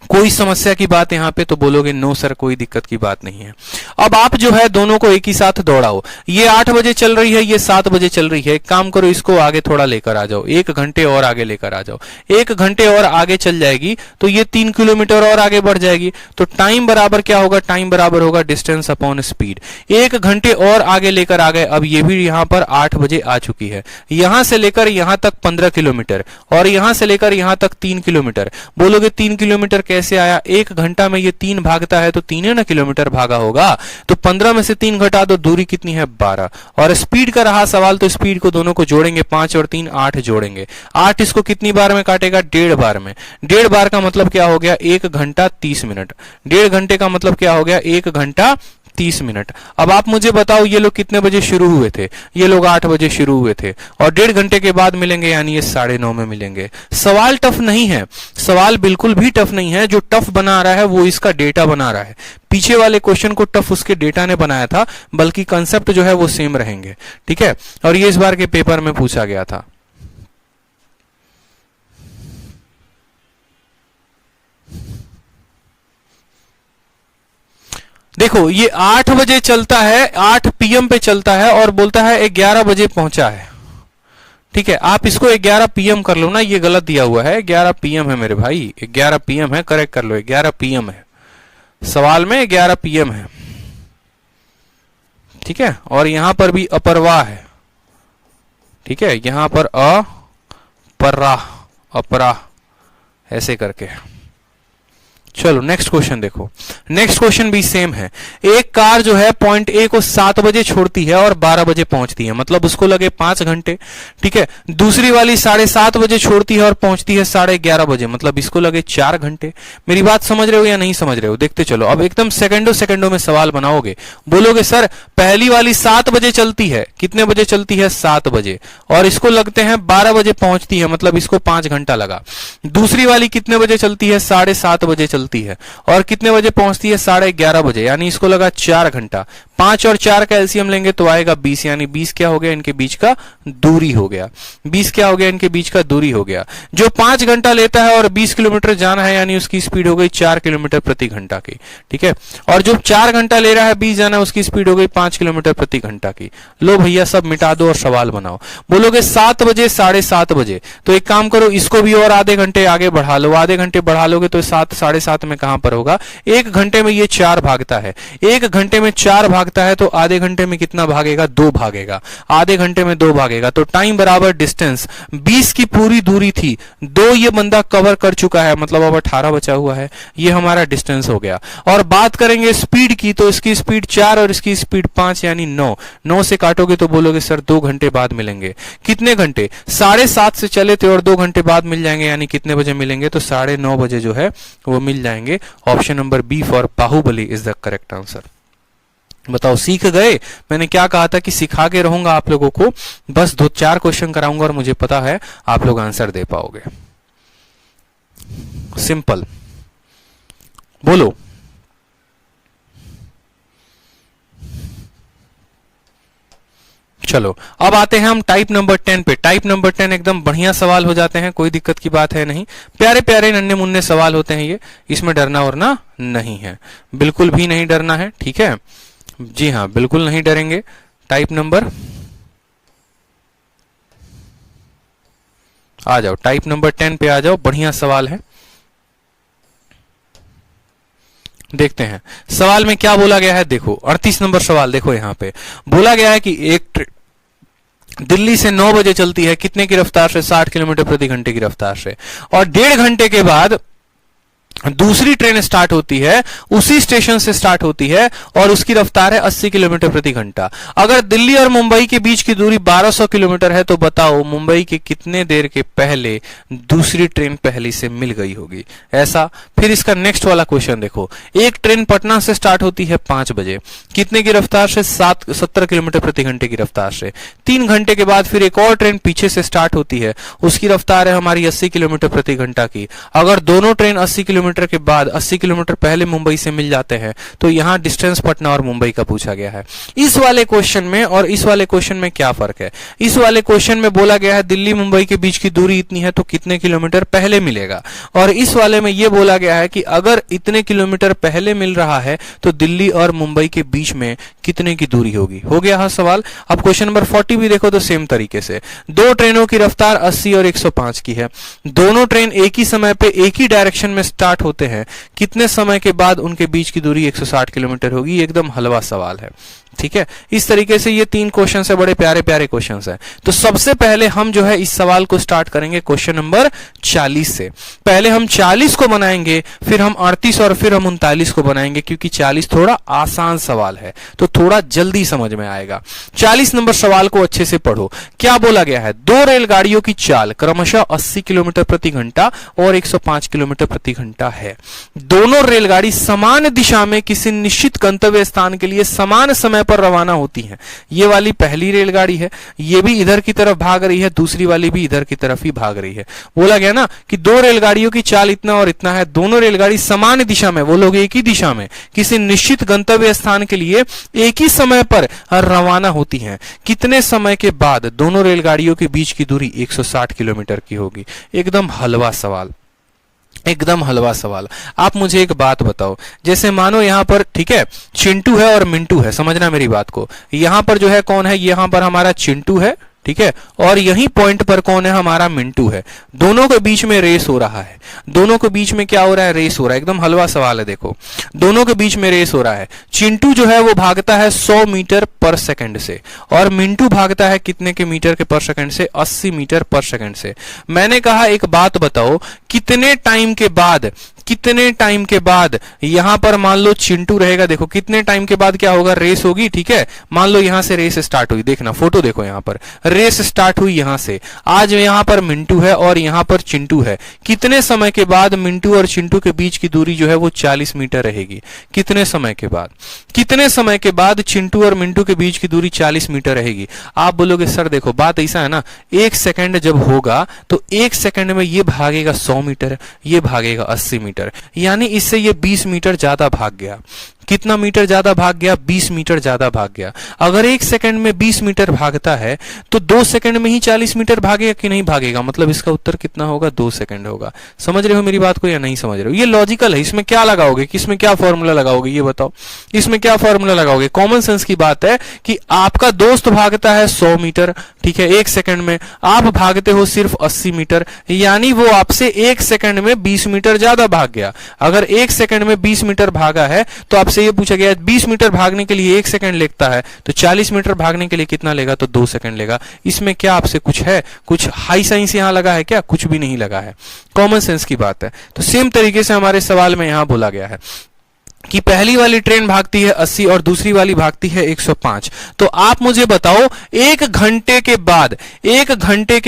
कोई समस्या की बात यहां पे, तो बोलोगे नो सर कोई दिक्कत की बात नहीं है। अब आप जो है दोनों को एक ही साथ दौड़ाओ, ये 8 बजे चल रही है, ये 7 बजे चल रही है। एक काम करो, इसको आगे थोड़ा लेकर आ जाओ, 1 घंटे और आगे लेकर आ जाओ। 1 घंटे और आगे चल जाएगी तो ये 3 किलोमीटर और आगे बढ़ जाएगी। तो टाइम बराबर क्या होगा, टाइम बराबर होगा डिस्टेंस अपॉन स्पीड। 1 घंटे और आगे लेकर आ गए, अब ये भी यहां पर 8 बजे आ चुकी है। यहां से लेकर यहां तक 15 किलोमीटर और यहां से लेकर यहां तक 3 किलोमीटर। बोलोगे 3 किलोमीटर कैसे आया, 1 घंटा में ये 3 भागता है तो 3 ना किलोमीटर भागा होगा। तो 15 में से 3 घटा दो, दूरी कितनी है, 12। और स्पीड का रहा सवाल, तो स्पीड को दोनों को जोड़ेंगे, 5 और 3 8 जोड़ेंगे। 8 इसको कितनी बार में काटेगा, 1.5 बार में। 1.5 बार का मतलब क्या हो गया, 1 घंटा 30 मिनट। 1.5 घंटे का मतलब क्या हो गया, 1 घंटा 30 मिनट। अब आप मुझे बताओ ये लोग कितने बजे शुरू हुए थे? ये लोग 8 बजे शुरू हुए थे और 1.5 घंटे के बाद मिलेंगे, यानी ये 9:30 में मिलेंगे। सवाल टफ नहीं है, सवाल बिल्कुल भी टफ नहीं है। जो टफ बना रहा है वो इसका डेटा बना रहा है। पीछे वाले क्वेश्चन को टफ उसके डेटा ने बनाया था, बल्कि कंसेप्ट जो है वो सेम रहेंगे। ठीक है, और ये इस बार के पेपर में पूछा गया था। देखो ये 8 बजे चलता है, 8 PM पे चलता है और बोलता है 11 बजे पहुंचा है। ठीक है, आप इसको 11 PM कर लो ना, ये गलत दिया हुआ है, 11 PM है मेरे भाई, 11 PM है, करेक्ट कर लो, 11 PM है सवाल में, 11 PM है। ठीक है, और यहां पर भी अपरवाह है। ठीक है, यहां पर अपराह, अपराह ऐसे करके। चलो नेक्स्ट क्वेश्चन देखो। नेक्स्ट क्वेश्चन भी सेम है। एक कार जो है पॉइंट ए को 7 बजे छोड़ती है और 12 बजे पहुंचती है, मतलब उसको लगे 5 घंटे। ठीक है, दूसरी वाली 7:30 बजे छोड़ती है और पहुंचती है 11:30 बजे, मतलब इसको लगे 4 घंटे। मेरी बात समझ रहे हो या नहीं समझ रहे हो? देखते चलो, अब एकदम सेकंडों में सवाल बनाओगे। बोलोगे सर पहली वाली 7 बजे चलती है, कितने बजे चलती है? 7 बजे, और इसको लगते हैं 12 बजे पहुंचती है, मतलब इसको 5 घंटा लगा। दूसरी वाली कितने बजे चलती है? 7:30 बजे चलती है और कितने बजे पहुंचती है? 11:30 बजे, यानी इसको लगा 4 घंटा। 5 और 4 का एलसीएम लेंगे तो आएगा 20, यानी 20 क्या हो गया? इनके बीच का दूरी हो गया। 20 क्या हो गया? इनके बीच का दूरी हो गया। जो 5 घंटा लेता है और 20 किलोमीटर जाना है, यानी उसकी स्पीड हो गई 4 किलोमीटर प्रति घंटा की। ठीक है, और जो 4 घंटा ले रहा है 20 जाना, उसकी स्पीड हो गई 5 किलोमीटर प्रति घंटा की। लो भैया सब मिटा दो और सवाल बनाओ। बोलोगे 7 बजे 7:30 बजे, तो एक काम करो, इसको भी और आधे घंटे आगे बढ़ा लो। आधे घंटे बढ़ा लोगे तो 7 7:30 में कहां पर होगा? 1 घंटे में ये 4 भागता है। 1 घंटे में 4 भागता है तो आधे घंटे में कितना भागेगा? 2 भागेगा। आधे घंटे में 2 भागेगा, तो टाइम बराबर डिस्टेंस। 20 की पूरी दूरी थी, 2 ये बंदा कवर कर चुका है, मतलब अब 18 बचा हुआ है। ये हमारा डिस्टेंस हो गया। और बात करेंगे स्पीड की, तो इसकी स्पीड 4 और इसकी स्पीड 5, यानी 9। 9 से काटोगे तो बोलोगे सर 2 घंटे बाद मिलेंगे। कितने घंटे? 7:30 से चले थे और 2 घंटे बाद मिल जाएंगे, यानी कितने बजे मिलेंगे? तो 9:30 बजे जो है वो मिल जाएंगे। Option number B for Baahubali is the correct answer. बताओ सीख गए? मैंने क्या कहा था कि सिखा के रहूंगा आप लोगों को, बस 2-4 क्वेश्चन कराऊंगा और मुझे पता है आप लोग आंसर दे पाओगे। सिंपल, बोलो। चलो अब आते हैं हम टाइप नंबर 10 पे। टाइप नंबर 10 एकदम बढ़िया सवाल हो जाते हैं, कोई दिक्कत की बात है नहीं। प्यारे प्यारे नन्हे मुन्ने सवाल होते हैं ये, इसमें डरना वरना नहीं है, बिल्कुल भी नहीं डरना है। ठीक है जी हाँ, बिल्कुल नहीं डरेंगे। टाइप नंबर, आ जाओ टाइप नंबर 10 पे आ जाओ, बढ़िया सवाल है। देखते हैं सवाल में क्या बोला गया है। देखो 38 नंबर सवाल देखो, यहां पे बोला गया है कि एक दिल्ली से 9 बजे चलती है, कितने की रफ्तार से? 60 किलोमीटर प्रति घंटे की रफ्तार से, और 1.5 घंटे के बाद दूसरी ट्रेन स्टार्ट होती है, उसी स्टेशन से स्टार्ट होती है और उसकी रफ्तार है 80 किलोमीटर प्रति घंटा। अगर दिल्ली और मुंबई के बीच की दूरी 1200 किलोमीटर है, तो बताओ मुंबई के कितने देर के पहले दूसरी ट्रेन पहली से मिल गई होगी? ऐसा। फिर इसका नेक्स्ट वाला क्वेश्चन देखो, एक ट्रेन पटना से स्टार्ट होती है 5 बजे, कितने की रफ्तार से? 70 किलोमीटर प्रति घंटे की रफ्तार से। 3 घंटे के बाद फिर एक और ट्रेन पीछे से स्टार्ट होती है, उसकी रफ्तार है हमारी 80 किलोमीटर प्रति घंटा की। अगर दोनों ट्रेन 80 किलोमीटर के बाद 80 किलोमीटर पहले मुंबई से मिल जाते हैं, तो यहां डिस्टेंस पटना और मुंबई का पूछा गया है। इस वाले क्वेश्चन में और इस वाले क्वेश्चन में क्या फर्क है? इस वाले क्वेश्चन में बोला गया है दिल्ली मुंबई के बीच की दूरी इतनी है, तो कितने किलोमीटर पहले मिलेगा, और इस वाले में यह बोला गया है कि अगर इतने किलोमीटर पहले मिल रहा है तो दिल्ली और मुंबई के बीच में कितने की दूरी होगी। हो गया हाँ सवाल। अब क्वेश्चन नंबर 40 भी देखो तो सेम तरीके से, दो ट्रेनों की रफ्तार 80 और 105 की है, दोनों ट्रेन एक ही समय पे एक ही डायरेक्शन में स्टार्ट होते हैं, कितने समय के बाद उनके बीच की दूरी 160 किलोमीटर होगी। एकदम हलवा सवाल है। ठीक है, इस तरीके से ये 3 क्वेश्चन है, बड़े प्यारे प्यारे क्वेश्चन है। तो सबसे पहले हम जो है इस सवाल को स्टार्ट करेंगे क्वेश्चन नंबर 40 से। पहले हम 40 को बनाएंगे, फिर हम 38 और फिर हम 39 को बनाएंगे, क्योंकि 40 थोड़ा आसान सवाल है तो थोड़ा जल्दी समझ में आएगा। 40 नंबर सवाल को अच्छे से पढ़ो। क्या बोला गया है? 2 रेलगाड़ियों की चाल क्रमशः 80 किलोमीटर प्रति घंटा और 105 किलोमीटर प्रति घंटा है। दोनों रेलगाड़ी समान दिशा में किसी निश्चित गंतव्य स्थान के लिए समान समय पर रवाना होती हैं। ये वाली पहली रेलगाड़ी है, ये भी इधर की तरफ भाग रही है, दूसरी वाली भी इधर की तरफ ही भाग रही है। बोला गया ना कि 2 रेलगाड़ियों की चाल इतना और इतना है, दोनों रेलगाड़ी समान दिशा में, वो लोग एक ही दिशा में किसी निश्चित गंतव्य स्थान के लिए एक ही समय पर रवाना होती हैं। कितने समय के बाद दोनों रेलगाड़ियों के बीच की दूरी 160 किलोमीटर की होगी? एकदम हलवा सवाल, एकदम हलवा सवाल। आप मुझे एक बात बताओ, जैसे मानो यहां पर, ठीक है, चिंटू है और मिंटू है, समझना मेरी बात को। यहां पर जो है कौन है? यहां पर हमारा चिंटू है, ठीक है, और यही पॉइंट पर कौन है? हमारा मिंटू है। दोनों के बीच में रेस हो रहा है। दोनों के बीच में क्या हो रहा है? रेस हो रहा है। एकदम हलवा सवाल है, देखो, दोनों के बीच में रेस हो रहा है। चिंटू जो है वो भागता है 100 मीटर पर सेकंड से, और मिंटू भागता है कितने के मीटर के पर सेकंड से? 80 मीटर पर सेकंड से। मैंने कहा एक बात बताओ, कितने टाइम के बाद यहां पर मान लो चिंटू रहेगा, देखो कितने टाइम के बाद क्या होगा? रेस होगी, ठीक है। मान लो यहां से रेस स्टार्ट हुई, देखना फोटो देखो, यहां पर रेस स्टार्ट हुई यहां से। आज यहां पर मिंटू है और यहां पर चिंटू है। कितने समय के बाद मिंटू और चिंटू के बीच की दूरी जो है वो 40 मीटर रहेगी? कितने समय के बाद? कितने समय के बाद चिंटू और मिंटू के बीच की दूरी 40 मीटर रहेगी? आप बोलोगे सर देखो बात ऐसा है ना, 1 सेकंड जब होगा तो 1 सेकंड में ये भागेगा 100 मीटर, ये भागेगा 80 मीटर, यानी इससे ये 20 मीटर ज्यादा भाग गया। कितना मीटर ज्यादा भाग गया? 20 मीटर ज्यादा भाग गया। अगर 1 सेकंड में 20 मीटर भागता है तो 2 सेकंड में ही 40 मीटर भागेगा कि नहीं भागेगा? मतलब इसका उत्तर कितना होगा? 2 सेकंड होगा। समझ रहे हो मेरी बात को या नहीं समझ रहे हो? ये लॉजिकल है, इसमें क्या लगाओगे, किसमें क्या फॉर्मूला लगाओगे, ये बताओ, इसमें क्या फॉर्मूला लगाओगे? कॉमन सेंस की बात है कि आपका दोस्त भागता है 100 मीटर, ठीक है, 1 सेकंड में, आप भागते हो सिर्फ 80 मीटर, यानी वो आपसे 1 सेकंड में 20 मीटर ज्यादा भाग गया। अगर 1 सेकंड में 20 मीटर भागा है तो आपसे ये पूछा गया 20 मीटर भागने के लिए 1 सेकंड लगता है, तो 40 मीटर भागने के लिए कितना लेगा? तो 2 सेकंड लेगा। इसमें क्या आपसे कुछ है, कुछ हाई साइंस यहां लगा है क्या? कुछ भी नहीं लगा है, कॉमन सेंस की बात है। तो सेम तरीके से हमारे सवाल में यहां बोला गया है कि पहली वाली ट्रेन भागती है 80 और दूसरी वाली भागती है 105। तो आप मुझे बताओ 1 घंटे के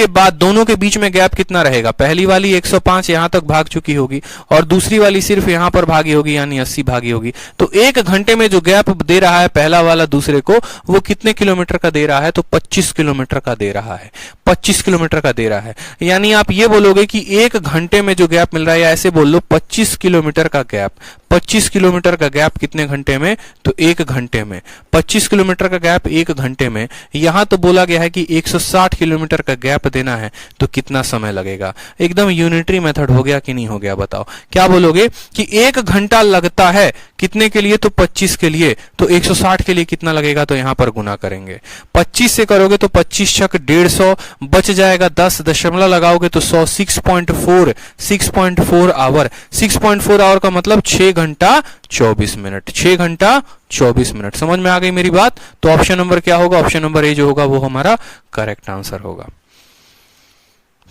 बाद दोनों के बीच में गैप कितना रहेगा? पहली वाली 105 यहां तक भाग चुकी होगी और दूसरी वाली सिर्फ यहां पर भागी होगी, यानी 80 भागी होगी। तो 1 घंटे में जो गैप दे रहा है पहला वाला दूसरे को, वो कितने किलोमीटर का दे रहा है? तो 25 किलोमीटर का दे रहा है। 25 किलोमीटर का दे रहा है, यानी आप ये बोलोगे कि 1 घंटे में जो गैप मिल रहा है, या ऐसे बोल लो 25 किलोमीटर का गैप। 25 किलोमीटर का गैप कितने घंटे में? तो 1 घंटे में। 25 किलोमीटर का गैप 1 घंटे में। यहां तो बोला गया है कि 160 किलोमीटर का गैप देना है, तो कितना समय लगेगा? एकदम यूनिटरी मेथड हो गया कि नहीं हो गया? बताओ क्या बोलोगे कि 1 घंटा लगता है कितने के लिए? तो 25 के लिए। तो 160 के लिए कितना लगेगा? तो यहां पर गुना करेंगे, 25 से करोगे तो 25 छक 150, बच जाएगा 10, दशमलव लगाओगे तो 100, 6.4 आवर। 6.4 आवर का मतलब 6 घंटा 24 मिनट। 6 घंटा 24 मिनट। समझ में आ गई मेरी बात? तो ऑप्शन नंबर क्या होगा? ऑप्शन नंबर ए जो होगा वो हमारा करेक्ट आंसर होगा।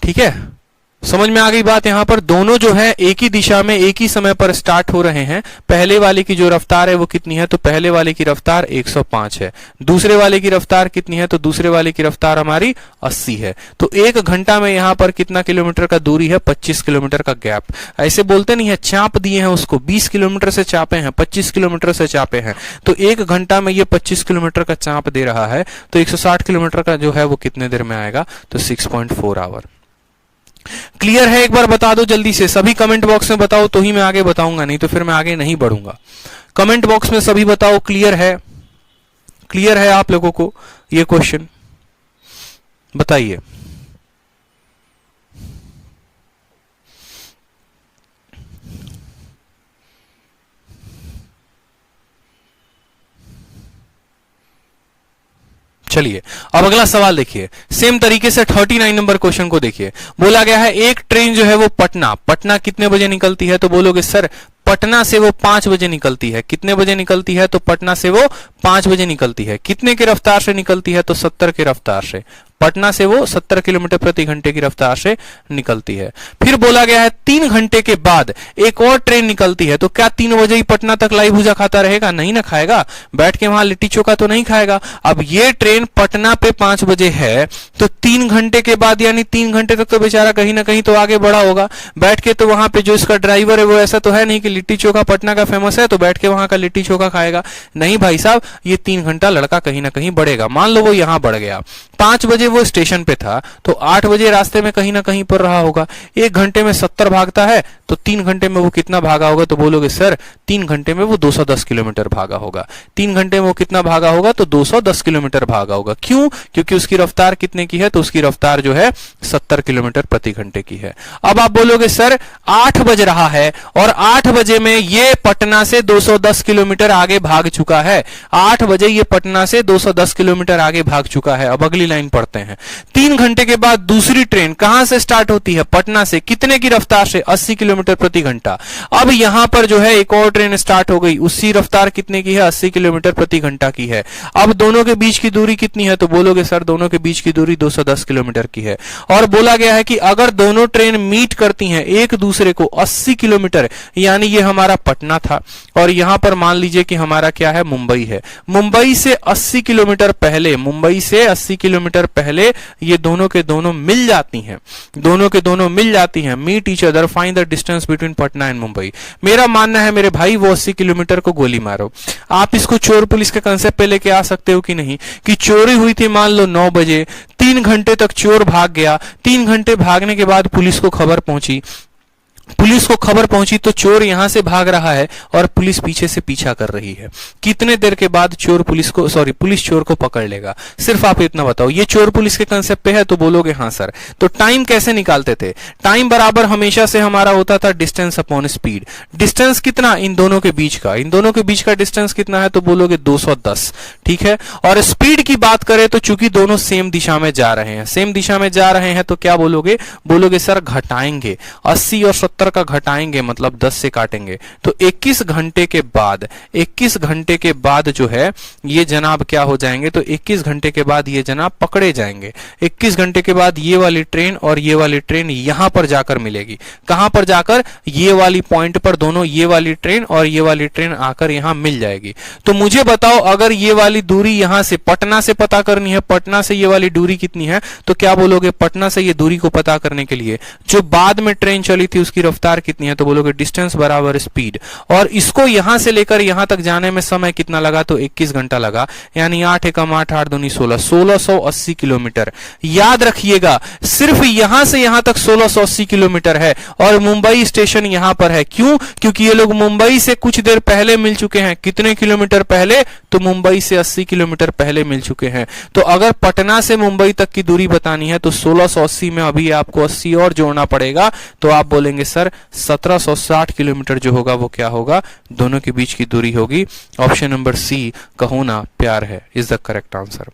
ठीक है, समझ में आ गई बात? यहां पर दोनों जो है एक ही दिशा में एक ही समय पर स्टार्ट हो रहे हैं। पहले वाले की जो रफ्तार है वो कितनी है? तो पहले वाले की रफ्तार 105 है। दूसरे वाले की रफ्तार कितनी है? तो दूसरे वाले की रफ्तार हमारी 80 है। तो 1 घंटा में यहां पर कितना किलोमीटर का दूरी है? 25 किलोमीटर का गैप। ऐसे बोलते नहीं है, चाप दिए हैं उसको, 20 किलोमीटर से चापे हैं, 25 किलोमीटर से चापे हैं, तो 1 घंटा में ये 25 किलोमीटर का चाप दे रहा है। तो 160 किलोमीटर का जो है वो कितने देर में आएगा? तो 6.4 आवर। क्लियर है? एक बार बता दो जल्दी से, सभी कमेंट बॉक्स में बताओ तो ही मैं आगे बताऊंगा, नहीं तो फिर मैं आगे नहीं बढ़ूंगा। कमेंट बॉक्स में सभी बताओ क्लियर है? क्लियर है आप लोगों को ये क्वेश्चन? बताइए। चलिए अब अगला सवाल देखिए, सेम तरीके से 39 नंबर क्वेश्चन को देखिए। बोला गया है एक ट्रेन जो है वो पटना कितने बजे निकलती है? तो बोलोगे सर पटना से वो 5 बजे निकलती है। कितने बजे निकलती है? तो पटना से वो 5 बजे निकलती है। कितने की रफ्तार से निकलती है? तो 70 की रफ्तार से। पटना से वो 70 किलोमीटर प्रति घंटे की रफ्तार से निकलती है। फिर बोला गया है 3 घंटे के बाद एक और ट्रेन निकलती है। तो क्या 3 बजे ही पटना तक लाई भुजा खाता रहेगा? नहीं ना खाएगा, बैठ के वहां लिट्टी चोखा तो नहीं खाएगा। अब ये ट्रेन पटना पे 5 बजे है, तो 3 घंटे के बाद यानी 3 घंटे तक तो बेचारा कहीं ना कहीं तो आगे बढ़ा होगा। बैठ के तो वहां पे जो इसका ड्राइवर है वो ऐसा तो है नहीं कि लिट्टी चोखा पटना का फेमस है तो बैठ के वहां का लिट्टी चोखा खाएगा। नहीं भाई साहब, ये 3 घंटा लड़का कहीं ना कहीं बढ़ेगा। मान लो वो यहां बढ़ गया, 5 बजे वो स्टेशन पे था, तो 8 बजे रास्ते में कहीं ना कहीं पर रहा होगा। 1 घंटे में 70 भागता है, तो 3 घंटे में वो कितना भागा होगा? तो बोलोगे सर 3 घंटे में वो 210 किलोमीटर भागा होगा। 3 घंटे में वो कितना भागा होगा? तो 210 किलोमीटर भागा होगा। क्यों? क्योंकि उसकी रफ्तार कितने की है? तो उसकी रफ्तार जो है 70 किलोमीटर प्रति घंटे की है। अब आप बोलोगे सर 8 बज रहा है और 8 बजे में ये पटना से 210 किलोमीटर आगे भाग चुका है। 8 बजे ये पटना से 210 किलोमीटर आगे भाग चुका है। अब अगली लाइन पढ़ते हैं। 3 घंटे के बाद दूसरी ट्रेन कहां से स्टार्ट होती है? पटना से। कितने की रफ्तार से? 80 किलोमीटर प्रति घंटा। अब यहां पर जो है एक और ट्रेन स्टार्ट हो गई, उसकी रफ्तार कितने की है? 80 किलोमीटर प्रति घंटा की है। अब दोनों के बीच की दूरी कितनी है? तो बोलोगे सर दोनों के बीच की दूरी 210 किलोमीटर की है। और बोला गया है कि अगर दोनों ट्रेन मीट करती हैं एक दूसरे को 80 किलोमीटर, यानी ये हमारा पटना था और यहां पर मान लीजिए कि हमारा क्या है? मुंबई है। मुंबई से 80 किलोमीटर पहले, मुंबई से 80 किलोमीटर पहले ये दोनों के दोनों मिल जाती हैं। दोनों के दोनों मिल जाती हैं, meet each other, find the distance between Patna and Mumbai. मेरा मानना है मेरे भाई वो 80 किलोमीटर को गोली मारो। आप इसको चोर पुलिस के कंसेप्ट पे लेके आ सकते हो कि नहीं, कि चोरी हुई थी मान लो 9 बजे, 3 घंटे तक चोर भाग गया। 3 घंटे भागने के बाद पुलिस को खबर पहुंची, पुलिस को खबर पहुंची तो चोर यहां से भाग रहा है और पुलिस पीछे से पीछा कर रही है। कितने देर के बाद चोर पुलिस को पुलिस चोर को पकड़ लेगा? सिर्फ आप इतना बताओ। ये चोर पुलिस के कंसेप्ट पे है? तो बोलोगे हाँ सर। तो टाइम कैसे निकालते थे? टाइम बराबर हमेशा से हमारा होता था डिस्टेंस अपॉन स्पीड। डिस्टेंस कितना इन दोनों के बीच का? इन दोनों के बीच का डिस्टेंस कितना है? तो बोलोगे 210। ठीक है। और स्पीड की बात करें तो चूंकि दोनों सेम दिशा में जा रहे हैं, सेम दिशा में जा रहे हैं, तो क्या बोलोगे? बोलोगे सर घटाएंगे, 80 और 70 का घटाएंगे, मतलब 10 से काटेंगे। तो 21 घंटे के बाद, 21 घंटे के बाद जो है ये जनाब क्या हो जाएंगे? तो 21 घंटे के बाद ये जनाब पकड़े जाएंगे। 21 घंटे के बाद ये वाली ट्रेन और ये वाली ट्रेन यहां पर जाकर मिलेगी। कहां पर जाकर? ये वाली पॉइंट पर दोनों, ये वाली ट्रेन और ये वाली ट्रेन आकर यहां मिल जाएगी। तो मुझे बताओ, अगर ये वाली दूरी यहां से पटना से पता करनी है, पटना से ये वाली दूरी कितनी है? तो क्या बोलोगे? पटना से ये दूरी को पता करने के लिए जो बाद में ट्रेन चली थी उसकी रफ्तार कितनी है? तो बोलोगे डिस्टेंस बराबर स्पीड। और इसको यहां से लेकर यहां तक जाने में समय कितना लगा? तो 21 घंटा लगा, यानी 8 एकम 8, 8 दूनी 16, 1680 किलोमीटर। याद रखिएगा सिर्फ यहां से यहां तक 1680 किलोमीटर है और मुंबई स्टेशन यहां पर है। क्यों? क्योंकि ये लोग मुंबई से कुछ देर पहले मिल चुके हैं। कितने किलोमीटर पहले? तो मुंबई से 80 किलोमीटर पहले मिल चुके हैं। तो अगर पटना से मुंबई तक की दूरी बतानी है तो 1680 में अभी आपको 80 और जोड़ना पड़ेगा। तो आप बोलेंगे सर 1760 किलोमीटर जो होगा वो क्या होगा? दोनों के बीच की दूरी होगी। ऑप्शन नंबर सी, कहो ना प्यार है, इज द करेक्ट आंसर।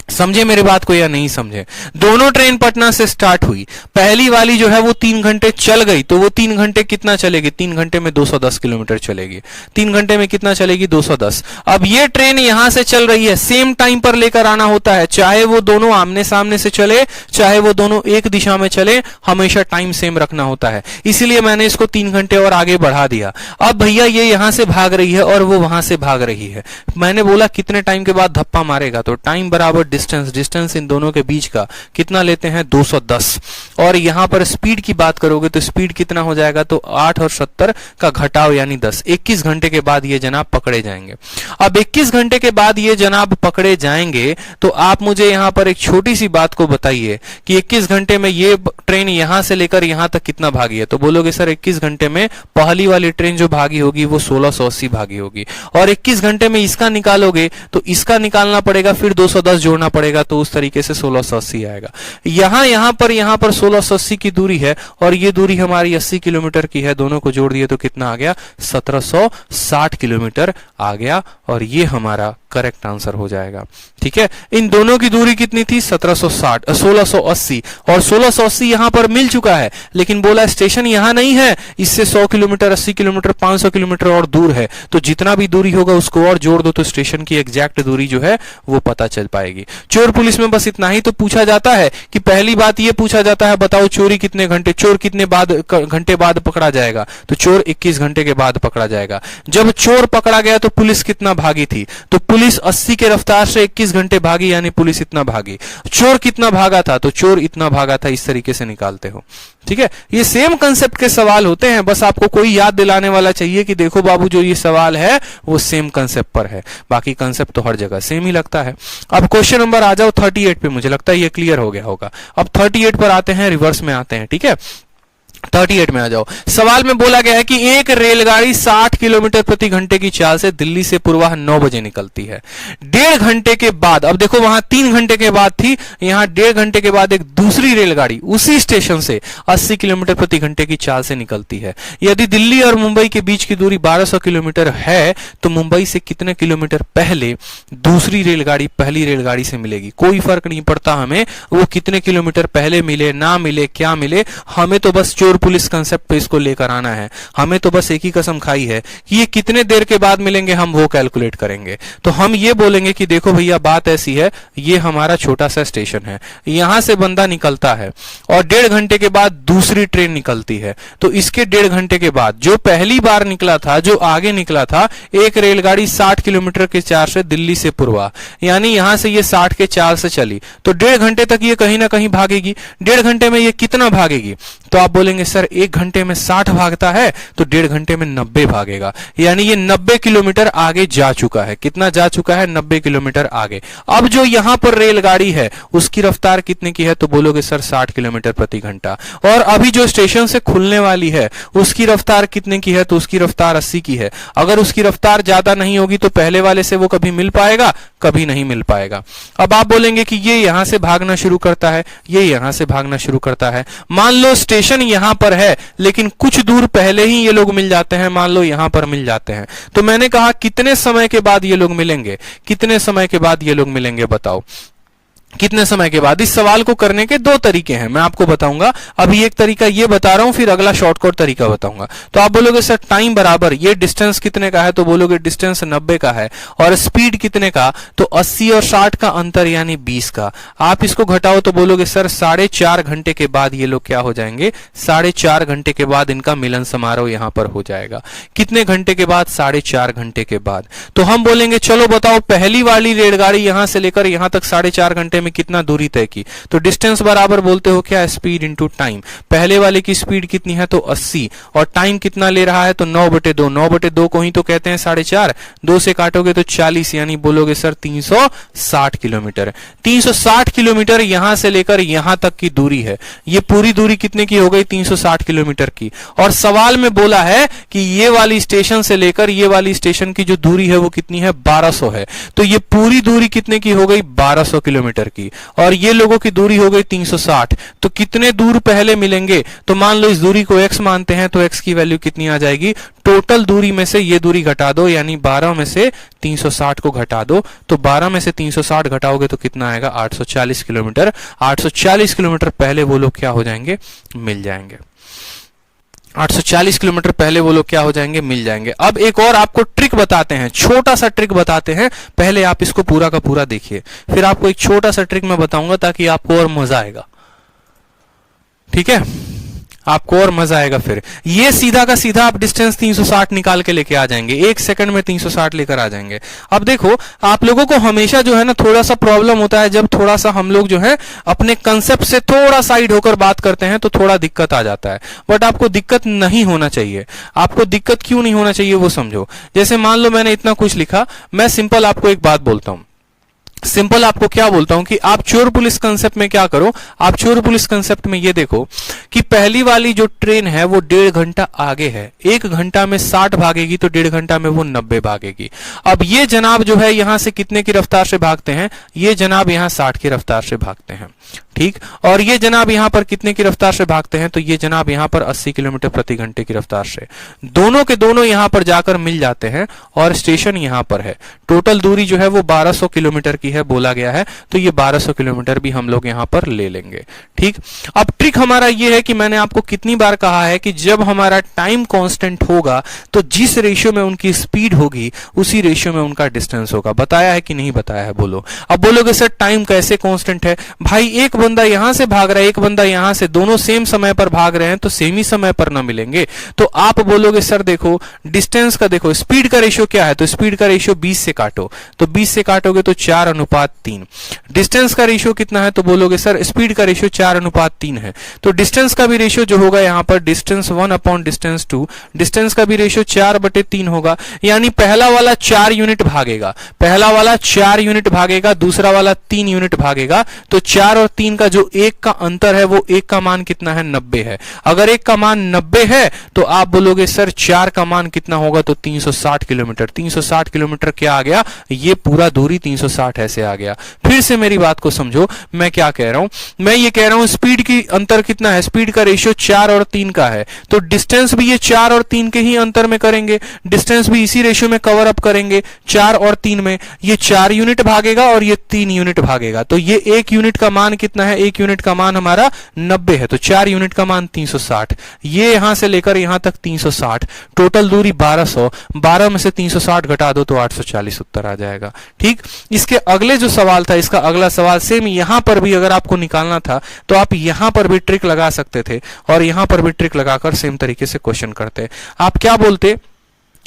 समझे मेरी बात को या नहीं समझे? दोनों ट्रेन पटना से स्टार्ट हुई, पहली वाली जो है वो 3 घंटे चल गई, तो वो 3 घंटे कितना चलेगी? 3 घंटे में 210 किलोमीटर चलेगी। 3 घंटे में कितना चलेगी? 210। अब ये ट्रेन यहां से चल रही है, सेम टाइम पर लेकर आना होता है, चाहे वो दोनों आमने सामने से चले, चाहे वो दोनों एक दिशा में चले, हमेशा टाइम सेम रखना होता है। इसीलिए मैंने इसको 3 घंटे और आगे बढ़ा दिया। अब भैया ये यहां से भाग रही है और वो वहां से भाग रही है। मैंने बोला कितने टाइम के बाद धप्पा मारेगा? तो टाइम बराबर डिस्टेंस इन दोनों के बीच का कितना लेते हैं? 210। और यहां पर स्पीड की बात करोगे तो स्पीड कितना हो जाएगा? तो 8 और 70 का घटाव यानी 10। 21 घंटे के बाद ये जनाब पकड़े जाएंगे। अब 21 घंटे के बाद ये जनाब पकड़े जाएंगे तो आप मुझे यहां पर एक छोटी सी बात को बताइए कि 21 घंटे में ये ट्रेन यहां से लेकर यहां तक कितना भागी है? तो बोलोगे सर 21 घंटे में पहली वाली ट्रेन जो भागी होगी वो 1680 भागी होगी। और 21 घंटे में इसका निकालोगे तो इसका निकालना पड़ेगा, फिर 210 जोड़ना पड़ेगा, तो उस तरीके से 1680 आएगा। यहां पर 1680 की दूरी है और ये दूरी हमारी 80 किलोमीटर की है। दोनों को जोड़ दिए तो कितना आ गया? 1760 किलोमीटर आ गया। और ये हमारा करेक्ट आंसर हो जाएगा। ठीक है, इन दोनों की दूरी कितनी थी? 1680 और 1680 यहां पर मिल चुका है, लेकिन बोला स्टेशन यहां नहीं है, इससे 100 किलोमीटर, 80 किलोमीटर, 500 किलोमीटर और दूर है। तो जितना भी दूरी होगा उसको और जोड़ दो तो स्टेशन की एग्जैक्ट दूरी जो है वो पता चल पाएगी। चोर पुलिस में बस इतना ही तो पूछा जाता है कि पहली बात ये पूछा जाता है, बताओ चोरी कितने घंटे, चोर कितने घंटे बाद पकड़ा जाएगा? तो चोर 21 घंटे के बाद पकड़ा जाएगा। जब चोर पकड़ा गया तो पुलिस कितना भागी थी? तो पुलिस 80 के रफ्तार से 21 घंटे भागी, यानी पुलिस इतना भागी। चोर कितना भागा था? तो चोर इतना भागा था। इस तरीके से निकालते हो। ठीक है, ये सेम कंसेप्ट के सवाल होते हैं, बस आपको कोई याद दिलाने वाला चाहिए कि देखो बाबू जो ये सवाल है वो सेम कंसेप्ट पर है, बाकी कंसेप्ट तो हर जगह सेम ही लगता है। अब क्वेश्चन नंबर आ जाओ 38 पे, मुझे लगता है ये क्लियर हो गया होगा। अब 38 पर आते हैं, रिवर्स में आते हैं। ठीक है, 38 में आ जाओ। सवाल में बोला गया है कि एक रेलगाड़ी 60 किलोमीटर प्रति घंटे की चाल से दिल्ली से पूर्वाह 9 बजे निकलती है। 1.5 घंटे के बाद, अब देखो वहां 3 घंटे के बाद थी, यहां 1.5 घंटे के बाद एक दूसरी रेलगाड़ी उसी स्टेशन से 80 किलोमीटर प्रति घंटे की चाल से निकलती है। यदि दिल्ली और मुंबई के बीच की दूरी 1200 किलोमीटर है तो मुंबई से कितने किलोमीटर पहले दूसरी रेलगाड़ी पहली रेलगाड़ी से मिलेगी? कोई फर्क नहीं पड़ता हमें वो कितने किलोमीटर पहले मिले, ना मिले, क्या मिले, हमें तो बस चोर पुलिस कंसेप्ट पे इसको लेकर आना है। हमें तो बस एक ही कसम खाई है कि ये कितने देर के बाद मिलेंगे, हम वो कैलकुलेट करेंगे। तो हम ये बोलेंगे कि देखो भैया बात ऐसी है, ये हमारा छोटा सा स्टेशन है, यहां से बंदा निकलता है और 1.5 घंटे के बाद दूसरी ट्रेन निकलती है। तो इसके 1.5 घंटे के बाद जो पहली बार निकला था, जो आगे निकला था, एक रेलगाड़ी 60 किलोमीटर के चाल से दिल्ली से पूर्वा, यानी यहां से ये 60 के चाल से चली, तो 1.5 घंटे तक ये कहीं ना कहीं भागेगी। 1.5 घंटे में ये कितना भागेगी? तो आप बोलेंगे सर 1 घंटे में 60 भागता है तो 1.5 घंटे में 90 भागेगा, यानी ये 90 किलोमीटर आगे जा चुका है। कितना जा चुका है? 90 किलोमीटर आगे। अब जो यहां पर रेलगाड़ी है उसकी रफ्तार कितने की है? तो बोलोगे सर 60 किलोमीटर प्रति घंटा। और अभी जो स्टेशन से खुलने वाली है उसकी रफ्तार कितने की है? तो उसकी रफ्तार 80 की है। अगर उसकी रफ्तार ज्यादा नहीं होगी तो पहले वाले से वो कभी मिल पाएगा? कभी नहीं मिल पाएगा। अब आप बोलेंगे कि ये यहां से भागना शुरू करता है, ये यहां से भागना शुरू करता है। मान लो स्टेशन यहां पर है लेकिन कुछ दूर पहले ही ये लोग मिल जाते हैं, मान लो यहां पर मिल जाते हैं। तो मैंने कहा कितने समय के बाद ये लोग मिलेंगे? कितने समय के बाद ये लोग मिलेंगे? बताओ कितने समय के बाद? इस सवाल को करने के 2 तरीके हैं, मैं आपको बताऊंगा। अभी एक तरीका ये बता रहा हूं, फिर अगला शॉर्टकट तरीका बताऊंगा। तो आप बोलोगे सर टाइम बराबर, ये डिस्टेंस कितने का है? तो बोलोगे डिस्टेंस 90 का है। और स्पीड कितने का? तो 80 और 60 का अंतर यानी 20 का। आप इसको घटाओ तो बोलोगे सर 4.5 घंटे के बाद ये लोग क्या हो जाएंगे? 4.5 घंटे के बाद इनका मिलन समारोह यहां पर हो जाएगा। कितने घंटे के बाद? 4.5 घंटे के बाद। तो हम बोलेंगे चलो बताओ पहली वाली रेलगाड़ी यहां से लेकर यहां तक 4.5 घंटे में कितना दूरी तय की? तो डिस्टेंस बराबर बोलते हो क्या? Speed into time. पहले वाले की स्पीड कितनी है? तो 80। और टाइम कितना ले रहा है? तो 9/2। 9/2 को ही तो कहते हैं 4.5। 2 से काटोगे तो 40, यानी बोलोगे सर 360 किलोमीटर। 360 किलोमीटर यहां से लेकर यहां तक की दूरी है। ये पूरी दूरी कितने की हो गई? 360 किलोमीटर की। और सवाल में बोला है कि ये वाली स्टेशन से लेकर ये वाली स्टेशन की जो दूरी है वो कितनी है? 1200 है। तो ये पूरी दूरी कितने की हो गई? 1200 किलोमीटर की। और ये लोगों की दूरी हो गई 360। तो कितने दूर पहले मिलेंगे? तो मान लो इस दूरी को x मानते हैं, तो x की वैल्यू कितनी आ जाएगी? टोटल दूरी में से ये दूरी घटा दो, यानी 12 में से 360 को घटा दो। तो 12 में से 360 घटाओगे तो कितना आएगा? 840 किलोमीटर। 840 किलोमीटर पहले वो लोग क्या हो जाएंगे? मिल जाएंगे। 840 किलोमीटर पहले वो लोग क्या हो जाएंगे? मिल जाएंगे। अब एक और आपको ट्रिक बताते हैं, छोटा सा ट्रिक बताते हैं। पहले आप इसको पूरा का पूरा देखिए, फिर आपको एक छोटा सा ट्रिक मैं बताऊंगा ताकि आपको और मजा आएगा। ठीक है, आपको और मजा आएगा। फिर ये सीधा का सीधा आप डिस्टेंस 360 निकाल के लेके आ जाएंगे, 1 सेकंड में 360 लेकर आ जाएंगे। अब देखो आप लोगों को हमेशा जो है ना थोड़ा सा प्रॉब्लम होता है, जब थोड़ा सा हम लोग जो है अपने कंसेप्ट से थोड़ा साइड होकर बात करते हैं तो थोड़ा दिक्कत आ जाता है। बट आपको दिक्कत नहीं होना चाहिए। आपको दिक्कत क्यों नहीं होना चाहिए वो समझो। जैसे मान लो मैंने इतना कुछ लिखा, मैं सिंपल आपको एक बात बोलता हूं, सिंपल आपको क्या बोलता हूं कि आप चोर पुलिस कंसेप्ट में क्या करो, आप चोर पुलिस कंसेप्ट में ये देखो कि पहली वाली जो ट्रेन है वो 1.5 घंटा आगे है। 1 घंटा में 60 भागेगी तो 1.5 घंटा में वो 90 भागेगी। अब ये जनाब जो है यहां से कितने की रफ्तार से भागते हैं? ये जनाब यहां 60 की रफ्तार से भागते हैं। ठीक। और ये जनाब यहाँ पर कितने की रफ्तार से भागते हैं, तो ये जनाब यहाँ पर 80 किलोमीटर प्रति घंटे की रफ्तार से। दोनों के दोनों यहाँ पर जाकर मिल जाते हैं और स्टेशन यहाँ पर है। टोटल दूरी जो है वो 1200 किलोमीटर की है बोला गया है, तो ये 1200 किलोमीटर भी हम लोग यहाँ पर ले लेंगे। ठीक। अब ट्रिक हमारा ये है कि मैंने आपको कितनी बार कहा है कि जब हमारा टाइम कांस्टेंट होगा तो जिस रेशियो में उनकी स्पीड होगी उसी रेशियो में उनका डिस्टेंस होगा। बताया है कि नहीं बताया है, बोलो। अब बोलोगे सर टाइम कैसे कांस्टेंट है? भाई एक बंदा यहां से भाग रहा है, एक बंदा यहां से, दोनों सेम समय पर भाग रहे हैं तो सेम ही समय पर ना मिलेंगे। तो आप बोलोगे सर देखो डिस्टेंस का, देखो स्पीड का रेशियो क्या है, तो स्पीड का रेशियो 20 से काटो, तो 20 से काटोगे तो 4:3। डिस्टेंस का रेशियो कितना है, तो बोलोगे सर स्पीड का रेशियो 4:3 है, तो डिस्टेंस का भी रेशियो जो होगा यहां पर डिस्टेंस 1/डिस्टेंस 2, डिस्टेंस का भी रेशियो 4/3 होगा। यानी पहला वाला 4 यूनिट भागेगा, पहला वाला 4 यूनिट भागेगा, दूसरा वाला 3 यूनिट भागेगा, तो 4 और 3 का जो 1 का अंतर है वो 1 का मान कितना है, 90 है। अगर 1 का मान 90 है तो आप बोलोगे सर 4 का मान कितना होगा, तो 360 किलोमीटर। 360 किलोमीटर क्या आ गया, ये पूरा दूरी 360 ऐसे आ गया। फिर से मेरी बात को समझो, मैं क्या कह रहा हूं, मैं ये कह रहा हूं स्पीड की अंतर कितना है, स्पीड का रेशियो 4 और 3 का है, तो डिस्टेंस भी ये 4 और 3 के ही अंतर में करेंगे, डिस्टेंस भी इसी रेशियो में कवर अप करेंगे 4 और 3 में। ये 4 यूनिट भागेगा और ये 3 यूनिट भागेगा, तो ये 1 यूनिट का मान कितना है, 1 यूनिट का मान हमारा 90 है, तो 4 यूनिट का मान 360, ये यहां से लेकर यहां तक 360, टोटल दूरी 1200, 12 में से 360 घटा दो तो 840 उत्तर आ जाएगा। ठीक। इसके अगले जो सवाल था, इसका अगला सवाल सेम यहां पर भी अगर आपको निकालना था तो आप यहां पर भी ट्रिक लगा सकते थे और यहां पर भी ट्रिक लगाकर सेम तरीके से क्वेश्चन करते। आप क्या बोलते,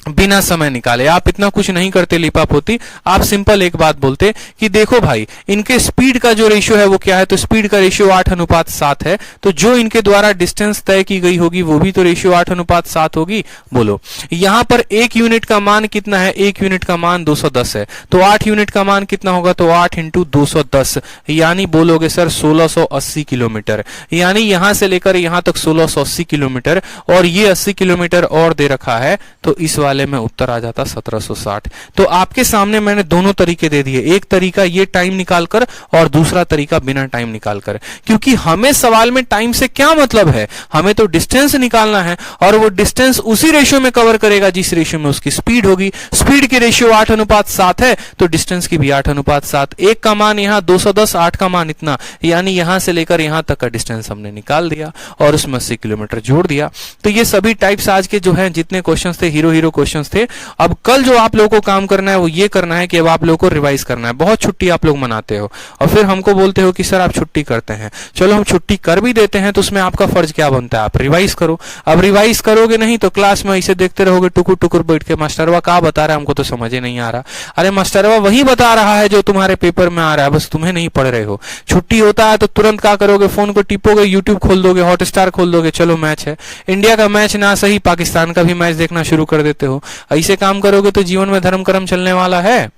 बिना समय निकाले, आप इतना कुछ नहीं करते लिपापोती, आप सिंपल एक बात बोलते कि देखो भाई इनके स्पीड का जो रेशियो है वो क्या है, तो स्पीड का रेशियो 8:7 है, तो जो इनके द्वारा डिस्टेंस तय की गई होगी वो भी तो रेशियो 8:7 होगी। बोलो यहां पर 1 यूनिट का मान कितना है, 1 यूनिट का मान 210 है, तो 8 यूनिट का मान कितना होगा, तो 8 × 210, यानी बोलोगे सर 1680 किलोमीटर, यानी यहां से लेकर यहां तक 1680 किलोमीटर, और ये 80 किलोमीटर और दे रखा है, तो इस वाले में उत्तर आ जाता 1760। तो आपके सामने मैंने दोनों तरीके दे दिए, एक तरीका ये टाइम निकालकर और दूसरा तरीका बिना टाइम निकालकर, क्योंकि हमें सवाल में टाइम से क्या मतलब है, हमें तो डिस्टेंस निकालना है और वो डिस्टेंस उसी रेशियो में कवर करेगा जिस रेशियो में उसकी स्पीड होगी। स्पीड की रेशियो 8:7 है तो डिस्टेंस की भी 8:7, 1 का मान यहां 210, 8 का मान इतना, यानी यहां से लेकर यहां तक का डिस्टेंस हमने निकाल दिया और उसमें 80 किलोमीटर जोड़ दिया। तो ये सभी टाइप्स आज के जो है जितने क्वेश्चंस थे, हीरो क्वेश्चंस थे। अब कल जो आप लोगों को काम करना है वो ये करना है कि अब आप लोगों को रिवाइज करना है। बहुत छुट्टी आप लोग मनाते हो और फिर हमको बोलते हो कि सर आप छुट्टी करते हैं, चलो हम छुट्टी कर भी देते हैं तो उसमें आपका फर्ज क्या बनता है, आप रिवाइज करो। अब रिवाइज करोगे नहीं तो क्लास में ऐसे देखते रहोगे टुकुर टुकुर बैठ के, मास्टरवा क्या बता रहा है हमको तो समझ ही नहीं आ रहा। अरे मास्टरवा वही बता रहा है जो तुम्हारे पेपर में आ रहा है, बस तुम्हें नहीं पढ़ रहे हो। छुट्टी होता है तो तुरंत क्या करोगे, फोन को टिपोगे, यूट्यूब खोल दोगे, हॉटस्टार खोल दोगे, चलो मैच है, इंडिया का मैच ना सही पाकिस्तान का भी मैच देखना शुरू कर देते हो। ऐसे काम करोगे तो जीवन में धर्म कर्म चलने वाला है,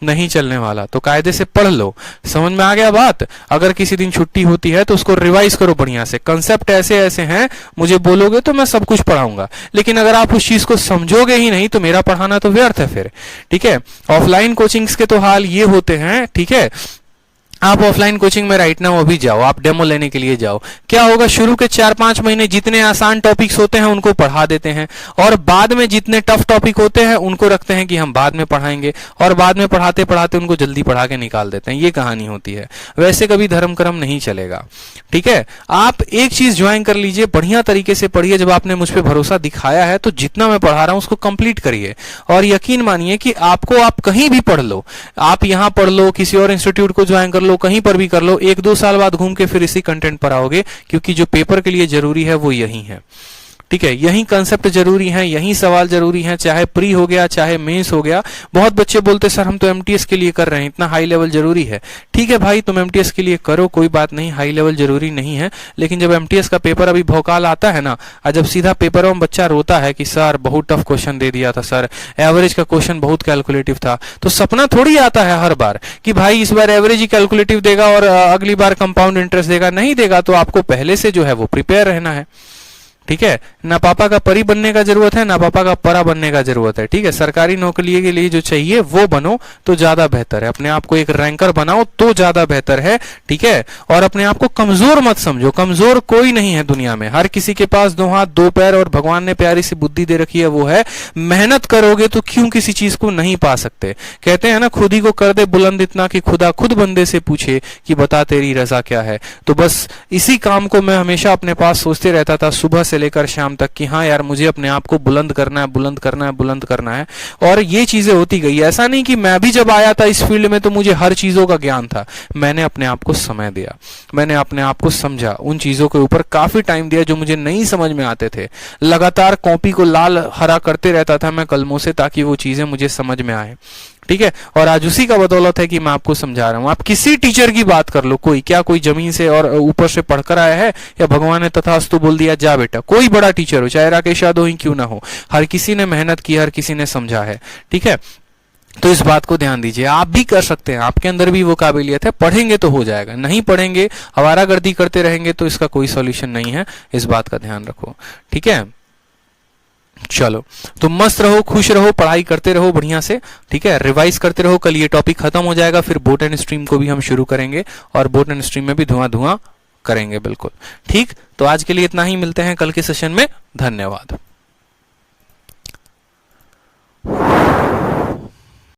नहीं चलने वाला। तो कायदे से पढ़ लो। समझ में आ गया बात? अगर किसी दिन छुट्टी होती है तो उसको रिवाइज करो बढ़िया से। कंसेप्ट ऐसे ऐसे हैं, मुझे बोलोगे तो मैं सब कुछ पढ़ाऊंगा, लेकिन अगर आप उस चीज को समझोगे ही नहीं तो मेरा पढ़ाना तो व्यर्थ है फिर। ठीक है। ऑफलाइन कोचिंग्स के तो हाल ये होते हैं। ठीक है। आप ऑफलाइन कोचिंग में राइट नाउ अभी जाओ, आप डेमो लेने के लिए जाओ। क्या होगा, शुरू के 4-5 महीने जितने आसान टॉपिक्स होते हैं उनको पढ़ा देते हैं और बाद में जितने टफ टॉपिक होते हैं उनको रखते हैं कि हम बाद में पढ़ाएंगे और बाद में पढ़ाते पढ़ाते उनको जल्दी पढ़ा के निकाल देते हैं। ये कहानी होती है। वैसे कभी धर्म कर्म नहीं चलेगा। ठीक है। आप एक चीज ज्वाइन कर लीजिए, बढ़िया तरीके से पढ़िए। जब आपने मुझ पर भरोसा दिखाया है तो जितना मैं पढ़ा रहा हूं उसको कंप्लीट करिए और यकीन मानिए कि आपको, आप कहीं भी पढ़ लो, आप यहां पढ़ लो, किसी और इंस्टीट्यूट को ज्वाइन कर लो, कहीं पर भी कर लो, 1-2 साल बाद घूम के फिर इसी कंटेंट पर आओगे, क्योंकि जो पेपर के लिए जरूरी है वो यही है। ठीक है। यही कंसेप्ट जरूरी है, यही सवाल जरूरी है, चाहे प्री हो गया चाहे मेंस हो गया। बहुत बच्चे बोलते सर हम तो एमटीएस के लिए कर रहे हैं, इतना हाई लेवल जरूरी है। ठीक है भाई, तुम एमटीएस के लिए करो, कोई बात नहीं, हाई लेवल जरूरी नहीं है। लेकिन जब एमटीएस का पेपर अभी भौकाल आता है ना, और जब सीधा पेपर में बच्चा रोता है कि सर बहुत टफ क्वेश्चन दे दिया था, सर एवरेज का क्वेश्चन बहुत कैलकुलेटिव था, तो सपना थोड़ी आता है हर बार कि भाई इस बार एवरेज ही कैलकुलेटिव देगा और अगली बार कंपाउंड इंटरेस्ट देगा। नहीं देगा, तो आपको पहले से जो है वो प्रिपेयर रहना है। ठीक है, ना पापा का परी बनने का जरूरत है, ना पापा का परा बनने का जरूरत है। ठीक है, सरकारी नौकरी के लिए जो चाहिए वो बनो तो ज्यादा बेहतर है, अपने आप को एक रैंकर बनाओ तो ज्यादा बेहतर है। ठीक है, और अपने आप को कमजोर मत समझो, कमजोर कोई नहीं है दुनिया में, हर किसी के पास 2 हाथ 2 पैर और भगवान ने प्यारी सी बुद्धि दे रखी है, वो है मेहनत करोगे तो क्यों किसी चीज को नहीं पा सकते। कहते हैं ना, खुद ही को कर दे बुलंद इतना कि खुदा खुद बंदे से पूछे कि बता तेरी रजा क्या है। तो बस इसी काम को मैं हमेशा अपने पास सोचते रहता था सुबह से लेकर शाम तक कि हाँ यार, मुझे अपने आप को बुलंद करना है, बुलंद करना है, बुलंद करना है। और ये चीजें होती गई। ऐसा नहीं कि मैं भी जब आया था इस फील्ड में तो मुझे हर चीजों का ज्ञान था, मैंने अपने आप को समय दिया, मैंने अपने आप को समझा, उन चीजों के ऊपर काफी टाइम दिया जो मुझे नहीं समझ में आते थे। लगातार कॉपी को लाल हरा करते रहता था मैं कलमों से, ताकि वो चीजें मुझे समझ में आए। ठीक है, और आज उसी का बदौलत है कि मैं आपको समझा रहा हूं। आप किसी टीचर की बात कर लो, कोई क्या कोई जमीन से और ऊपर से पढ़कर आया है, या भगवान ने तथास्तु बोल दिया जा बेटा। कोई बड़ा टीचर हो, चाहे राकेश यादव ही क्यों ना हो, हर किसी ने मेहनत की, हर किसी ने समझा है। ठीक है, तो इस बात को ध्यान दीजिए, आप भी कर सकते हैं, आपके अंदर भी वो काबिलियत है, पढ़ेंगे तो हो जाएगा, नहीं पढ़ेंगे आवारागर्दी करते रहेंगे तो इसका कोई सॉल्यूशन नहीं है, इस बात का ध्यान रखो। ठीक है, चलो तो मस्त रहो, खुश रहो, पढ़ाई करते रहो बढ़िया से। ठीक है, रिवाइज करते रहो, कल ये टॉपिक खत्म हो जाएगा, फिर बोट एंड स्ट्रीम को भी हम शुरू करेंगे, और बोट एंड स्ट्रीम में भी धुआं धुआं करेंगे बिल्कुल। ठीक, तो आज के लिए इतना ही, मिलते हैं कल के सेशन में, धन्यवाद।